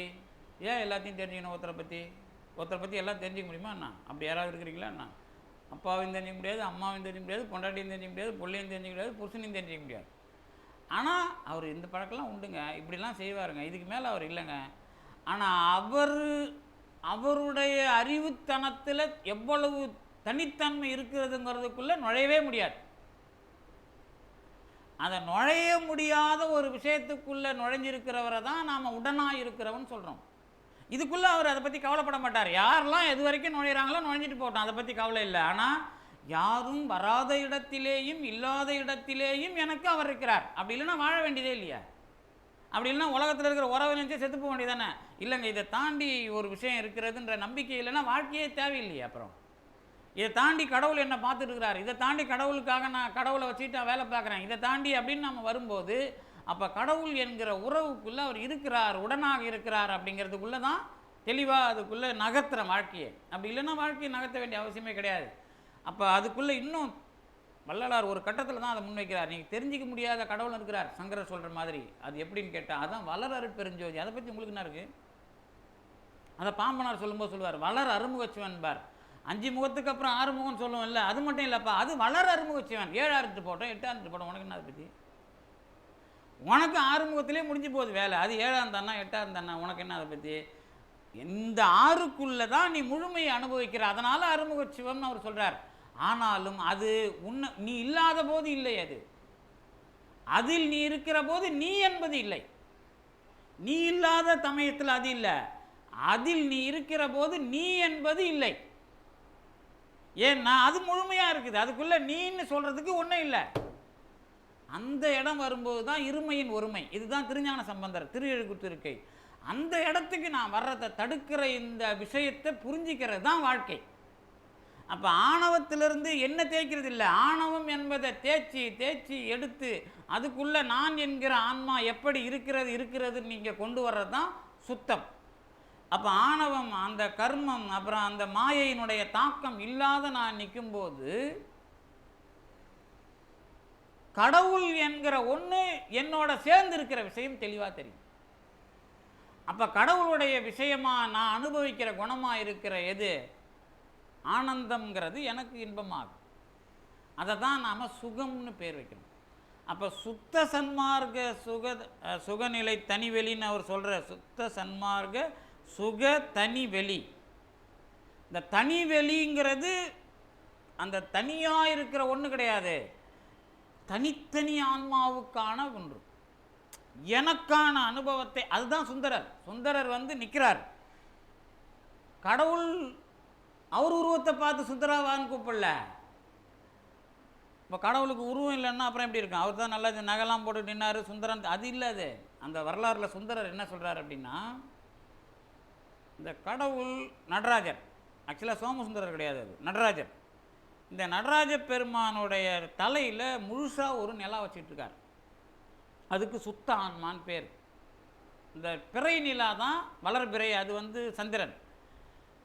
ஏன் எல்லாத்தையும் தெரிஞ்சுக்கணும்? ஒருத்தரை பற்றி எல்லாம் தெரிஞ்சிக்க முடியுமா என்ன? அப்படி யாராவது இருக்கிறீங்களா என்ன? அப்பாவையும் தெரிஞ்சிக்க முடியாது, அம்மாவையும் தெரிஞ்சிக்க முடியாது, பொண்டாட்டியும் தெரிஞ்சிக்க முடியாது, பிள்ளையும் தெரிஞ்சிக்க முடியாது, புருஷனையும் தெரிஞ்சிக்க முடியாது. ஆனால் அவர் இந்த பழக்கெல்லாம் உண்டுங்க, இப்படிலாம் செய்வாருங்க, இதுக்கு மேலே அவர் இல்லைங்க. ஆனால் அவருடைய அறிவுத்தனத்தில் எவ்வளவு தனித்தன்மை இருக்கிறதுங்கிறதுக்குள்ளே நுழையவே முடியாது. அதை நுழைய முடியாத ஒரு விஷயத்துக்குள்ளே நுழைஞ்சிருக்கிறவரை தான் நாம் உடனாக இருக்கிறவன்னு சொல்கிறோம். இதுக்குள்ளே அவர் அதை பற்றி கவலைப்பட மாட்டார். யாரெல்லாம் எது வரைக்கும் நுழையிறாங்களோ நுழைஞ்சிட்டு போட்டோம், அதை பற்றி கவலை இல்லை. ஆனால் யாரும் வராத இடத்திலேயும் இல்லாத இடத்திலேயும் எனக்கு அவர் இருக்கிறார். அப்படி இல்லைன்னா வாழ வேண்டியதே இல்லையா? அப்படி இல்லைன்னா உலகத்தில் இருக்கிற உறவு நினச்சி செத்து போக வேண்டியதானே? இல்லைங்க, இதை தாண்டி ஒரு விஷயம் இருக்கிறதுன்ற நம்பிக்கை இல்லைன்னா வாழ்க்கையே தேவையில்லையே. அப்புறம் இதை தாண்டி கடவுள் என்னை பார்த்துட்டு இருக்கிறார், இதை தாண்டி கடவுளுக்காக நான் கடவுளை வச்சுட்டு நான் வேலை பார்க்குறேன், இதை தாண்டி அப்படின்னு நம்ம வரும்போது அப்போ கடவுள் என்கிற உறவுக்குள்ளே அவர் இருக்கிறார், உடனாக இருக்கிறார் அப்படிங்கிறதுக்குள்ளே தான் தெளிவாக அதுக்குள்ளே நகர்த்துற வாழ்க்கையை. அப்படி இல்லைன்னா வாழ்க்கையை நகர்த்த வேண்டிய அவசியமே கிடையாது. அப்போ அதுக்குள்ளே இன்னும் வள்ளலார் ஒரு கட்டத்தில் தான் அதை முன்வைக்கிறார். நீங்கள் தெரிஞ்சிக்க முடியாத கடவுள் இருக்கிறார் சங்கரர் சொல்கிற மாதிரி. அது எப்படின்னு கேட்டால் அதான் வளர் அருட்பெருஞ்சோதி. அதை பற்றி உங்களுக்கு என்ன இருக்குது? அதை பாம்பனார் சொல்லும்போது சொல்லுவார், வளர் அருமுகச்சிவன் பார். 5 முகத்துக்கு அப்புறம் 6 முகம் சொல்லுவோம் இல்லை, அது மட்டும் இல்லைப்பா, அது வளர் அருமுகச்சிவன். 7 அறுத்து போட்டோம், 8 அறுத்து போட்டோம், உனக்கு என்ன அதை பற்றி? உனக்கு 6 முகத்திலே முடிஞ்சு போகுது வேலை. அது 7ஆம் தானா 8ஆம் தானா, உனக்கு என்ன அதை பற்றி? இந்த 6க்குள்ளே தான் நீ முழுமையை அனுபவிக்கிற. அதனால் அருமுகச்சிவம்னு அவர் சொல்கிறார். ஆனாலும் அது நீ இல்லாத போது இல்லை. அதில் நீ இருக்கிற போது நீ என்பது இல்லை. நீ இல்லாத சமயத்தில் அது இல்லை, அதில் நீ இருக்கிற போது நீ என்பது இல்லை. ஏன்னா அது முழுமையாக இருக்குது, அதுக்குள்ளே நீன்னு சொல்கிறதுக்கு ஒன்றும் இல்லை. அந்த இடம் வரும்போது தான் இருமையின் ஒருமை. இதுதான் திருஞான சம்பந்தர் திருஎழுகுத்திருக்கை. அந்த இடத்துக்கு நான் வர்றதை தடுக்கிற இந்த விஷயத்தை புரிஞ்சிக்கிறது தான் வாழ்க்கை. அப்போ ஆணவத்திலிருந்து என்ன தேய்க்கிறது இல்லை, ஆணவம் என்பதை தேய்ச்சி எடுத்து அதுக்குள்ளே நான் என்கிற ஆன்மா எப்படி இருக்கிறது நீங்கள் கொண்டு வர்றது தான் சுத்தம். அப்போ ஆணவம், அந்த கர்மம், அப்புறம் அந்த மாயையினுடைய தாக்கம் இல்லாத நான் நிற்கும்போது கடவுள் என்கிற ஒன்று என்னோட சேர்ந்து இருக்கிற விஷயம் தெளிவாக தெரியும். அப்போ கடவுளுடைய விஷயமாக நான் அனுபவிக்கிற குணமாக இருக்கிற எது ஆனந்தம்ங்கிறது எனக்கு இன்பமாகும். அதை தான் நாம் சுகம்னு பேர் வைக்கணும். அப்போ சுத்த சன்மார்க்க சுகநிலை தனிவெளின்னு அவர் சொல்கிற சுத்த சன்மார்க்க சுக தனிவெளி. இந்த தனிவெளிங்கிறது அந்த தனியாக இருக்கிற ஒன்று கிடையாது, தனித்தனி ஆன்மாவுக்கான ஒன்று, எனக்கான அனுபவத்தை. அதுதான் சுந்தரர் நிற்கிறார். கடவுள் அவர் உருவத்தை பார்த்து சுந்தராவான்னு கூப்பிடல. இப்போ கடவுளுக்கு உருவம் இல்லைன்னா அப்புறம் எப்படி இருக்கும்? அவர் தான் நல்லா நகைலாம் போட்டு நின்னார் சுந்தரன், அது இல்லை. அது அந்த வரலாறுல சுந்தரர் என்ன சொல்கிறார் அப்படின்னா, இந்த கடவுள் நடராஜர், ஆக்சுவலாக சோமசுந்தரர் கிடையாது, அது நடராஜர். இந்த நடராஜ பெருமானுடைய தலையில் முழுசாக ஒரு நிலா வச்சிட்ருக்கார். அதுக்கு சுத்த ஆன்மான்னு பேர். இந்த பிறை நிலா தான் வளர்பிறை, அது சந்திரன்.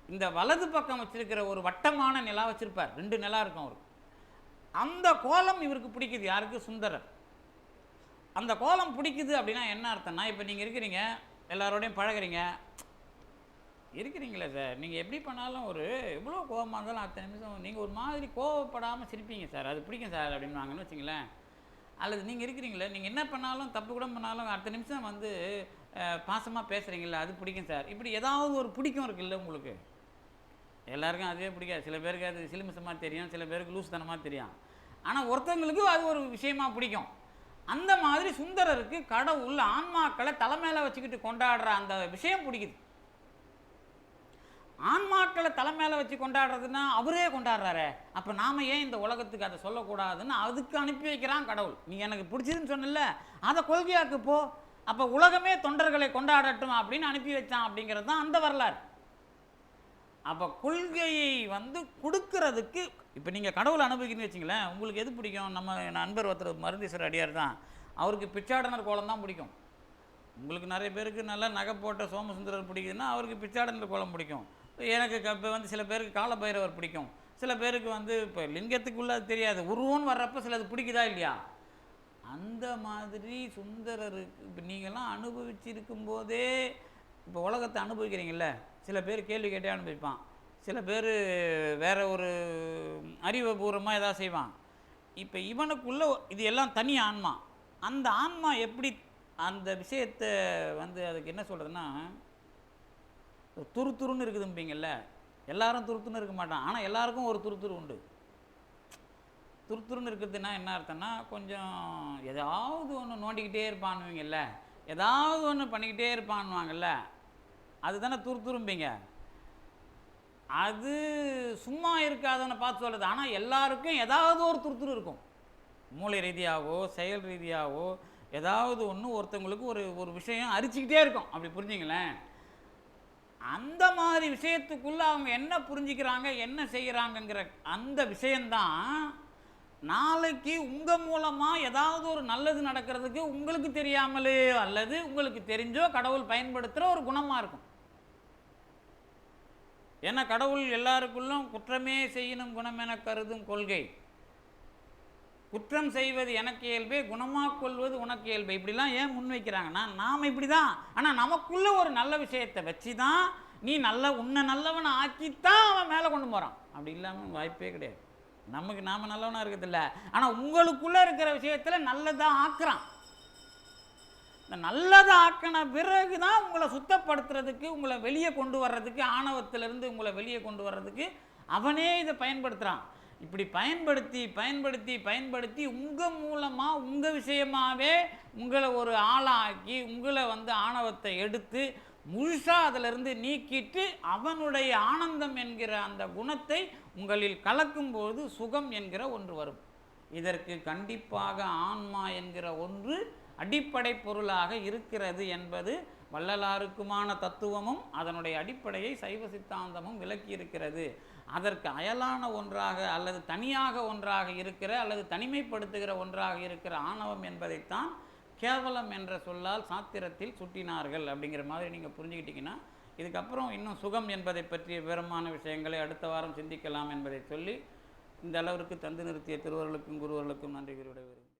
இந்த வலது பக்கம் வச்சிருக்கிற ஒரு வட்டமான நிலா வச்சிருப்பார், 2 நிலா இருக்கும் அவருக்கு. அந்த கோலம் இவருக்கு பிடிக்குது. யாருக்கு? சுந்தரர். அந்த கோலம் பிடிக்குது அப்படின்னா என்ன அர்த்தம்னா, இப்போ நீங்கள் இருக்கிறீங்க, எல்லாரோடையும் இருக்கிறீங்களே சார், நீங்கள் எப்படி பண்ணாலும் ஒரு எவ்வளோ கோபமாக இருந்தாலும் அடுத்த நிமிஷம் நீங்கள் ஒரு மாதிரி கோவப்படாமல் சிரிப்பீங்க சார், அது பிடிக்கும் சார் அப்படின்வாங்கன்னு வச்சிங்களேன். அல்லது நீங்கள் இருக்கிறீங்களே, நீங்கள் என்ன பண்ணாலும் தப்பு கூட பண்ணாலும் அடுத்த நிமிஷம் பாசமாக பேசுகிறீங்களா, அது பிடிக்கும் சார். இப்படி ஏதாவது ஒரு பிடிக்கும் இருக்குல்ல உங்களுக்கு. எல்லாருக்கும் அதுவே பிடிக்காது. சில பேருக்கு அது சிலுமிசமாக தெரியும், சில பேருக்கு லூசுத்தனமாக தெரியும். ஆனால் ஒருத்தவங்களுக்கு அது ஒரு விஷயமா பிடிக்கும். அந்த மாதிரி சுந்தரருக்கு கடவுள் ஆன்மாக்களை தலைமையில் வச்சுக்கிட்டு கொண்டாடுற அந்த விஷயம் பிடிக்குது. ஆன்மாக்களை தலைமையில் வச்சு கொண்டாடுறதுன்னா அவரே கொண்டாடுறாரு, அப்போ நாம் ஏன் இந்த உலகத்துக்கு அதை சொல்லக்கூடாதுன்னு அதுக்கு அனுப்பி வைக்கிறான் கடவுள். நீ எனக்கு பிடிச்சதுன்னு சொன்னல, அதை கொள்கையாக்கு போ, அப்போ உலகமே தொண்டர்களை கொண்டாடட்டும் அப்படின்னு அனுப்பி வச்சான். அப்படிங்கிறது தான் அந்த வரலாறு. அப்போ கொள்கையை கொடுக்கறதுக்கு இப்போ நீங்கள் கடவுளை அனுபவிக்கணும்னு வச்சிங்களேன், உங்களுக்கு எது பிடிக்கும்? நம்ம நண்பர் ஒருத்தர் மருந்தீஸ்வரர் அடியார் தான், அவருக்கு பிச்சாடனர் கோலம் தான் பிடிக்கும். உங்களுக்கு நிறைய பேருக்கு நல்லா நகை போட்ட சோமசுந்தரர் பிடிக்குதுன்னா அவருக்கு பிச்சாடனர் கோலம் பிடிக்கும். எனக்கு இப்போ சில பேருக்கு காலபைரவர் பிடிக்கும், சில பேருக்கு இப்போ லிங்கத்துக்குள்ளே அது தெரியாது, உருவம்னு வர்றப்போ சிலது பிடிக்குதா இல்லையா? அந்த மாதிரி சுந்தரருக்கு இப்போ நீங்கள்லாம் அனுபவிச்சிருக்கும்போதே இப்போ உலகத்தை அனுபவிக்கிறீங்கள, சில பேர் கேள்வி கேட்டே அனுபவிப்பான், சில பேர் வேறு ஒரு அறிவுபூர்வமாக எதாவது செய்வான். இப்போ இவனுக்குள்ளே இது எல்லாம் தனி ஆன்மா. அந்த ஆன்மா எப்படி அந்த விஷயத்தை அதுக்கு என்ன சொல்கிறதுன்னா, துருத்துருன்னு இருக்குதும்பிங்கள்ல, எல்லாரும் துருத்துன்னு இருக்க மாட்டான், ஆனால் எல்லாருக்கும் ஒரு துருத்துரு உண்டு. துருத்துருன்னு இருக்கிறதுனா என்ன அர்த்தம்னா, கொஞ்சம் ஏதாவது ஒன்று நோண்டிக்கிட்டே இருப்பான்னுவீங்கல்ல, ஏதாவது ஒன்று பண்ணிக்கிட்டே இருப்பான்னுவாங்கல்ல, அதுதானே துருத்துரும்பிங்க. அது சும்மா இருக்காதவனை பார்த்து சொல்லுது. ஆனால் எல்லாருக்கும் ஏதாவது ஒரு துருத்துரு இருக்கும், மூளை ரீதியாகவோ செயல் ரீதியாகவோ ஏதாவது ஒன்று ஒருத்தவங்களுக்கு ஒரு விஷயம் அரிச்சிக்கிட்டே இருக்கும். அப்படி புரிஞ்சுங்களேன். அந்த மாதிரி விஷயத்துக்குள்ளே அவங்க என்ன புரிஞ்சுக்கிறாங்க, என்ன செய்கிறாங்கங்கிற அந்த விஷயந்தான் நாளைக்கு உங்கள் மூலமாக ஏதாவது ஒரு நல்லது நடக்கிறதுக்கு உங்களுக்கு தெரியாமலே அல்லது உங்களுக்கு தெரிஞ்சோ கடவுள் பயன்படுத்துகிற ஒரு குணமாக இருக்கும். ஏன்னா கடவுள் எல்லாருக்குள்ளும் குற்றமே செய்யணும் குணமென கருதும் கொள்கை, குற்றம் செய்வது எனக்கு இயல்பே, குணமாக கொள்வது உனக்கு இயல்பே, இப்படிலாம் ஏன் முன்வைக்கிறாங்கன்னா, நாம் இப்படி தான். ஆனால் நமக்குள்ளே ஒரு நல்ல விஷயத்தை வச்சு தான் நீ உன்னை நல்லவனை ஆக்கித்தான் அவன் மேலே கொண்டு போகிறான். அப்படி இல்லாமல் வாய்ப்பே கிடையாது. நாம் நல்லவனாக இருக்கிறதில்ல, ஆனால் உங்களுக்குள்ளே இருக்கிற விஷயத்தில் நல்லதாக ஆக்குறான். இந்த நல்லதை ஆக்கின பிறகு தான் உங்களை சுத்தப்படுத்துறதுக்கு, உங்களை வெளியே கொண்டு வர்றதுக்கு, ஆணவத்திலிருந்து உங்களை வெளியே கொண்டு வர்றதுக்கு அவனே இதை பயன்படுத்துகிறான். இப்படி பயன்படுத்தி பயன்படுத்தி பயன்படுத்தி உங்கள் மூலமாக உங்கள் விஷயமாகவே உங்களை ஒரு ஆளாக்கி உங்களை ஆணவத்தை எடுத்து முழுசாக அதிலிருந்து நீக்கிட்டு அவனுடைய ஆனந்தம் என்கிற அந்த குணத்தை உங்களில் கலக்கும்போது சுகம் என்கிற ஒன்று வரும். இதற்கு கண்டிப்பாக ஆன்மா என்கிற ஒன்று அடிப்படை பொருளாக இருக்கிறது என்பது வள்ளலாருக்குமான தத்துவமும் அதனுடைய அடிப்படையை சைவ சித்தாந்தமும் விளக்கி இருக்கிறது. அதற்கு அயலான ஒன்றாக அல்லது தனியாக ஒன்றாக இருக்கிற அல்லது தனிமைப்படுத்துகிற ஒன்றாக இருக்கிற ஆணவம் என்பதைத்தான் கேவலம் என்ற சொல்லால் சாத்திரத்தில் சுட்டினார்கள். அப்படிங்கிற மாதிரி நீங்கள் புரிஞ்சுக்கிட்டீங்கன்னா இதுக்கப்புறம் இன்னும் சுகம் என்பதை பற்றிய விவரமான விஷயங்களை அடுத்த வாரம் சிந்திக்கலாம் என்பதை சொல்லி இந்த அளவிற்கு தந்து நிறுத்திய திருவர்களுக்கும் குருவர்களுக்கும் நன்றி கூறி விடைபெறுகிறேன்.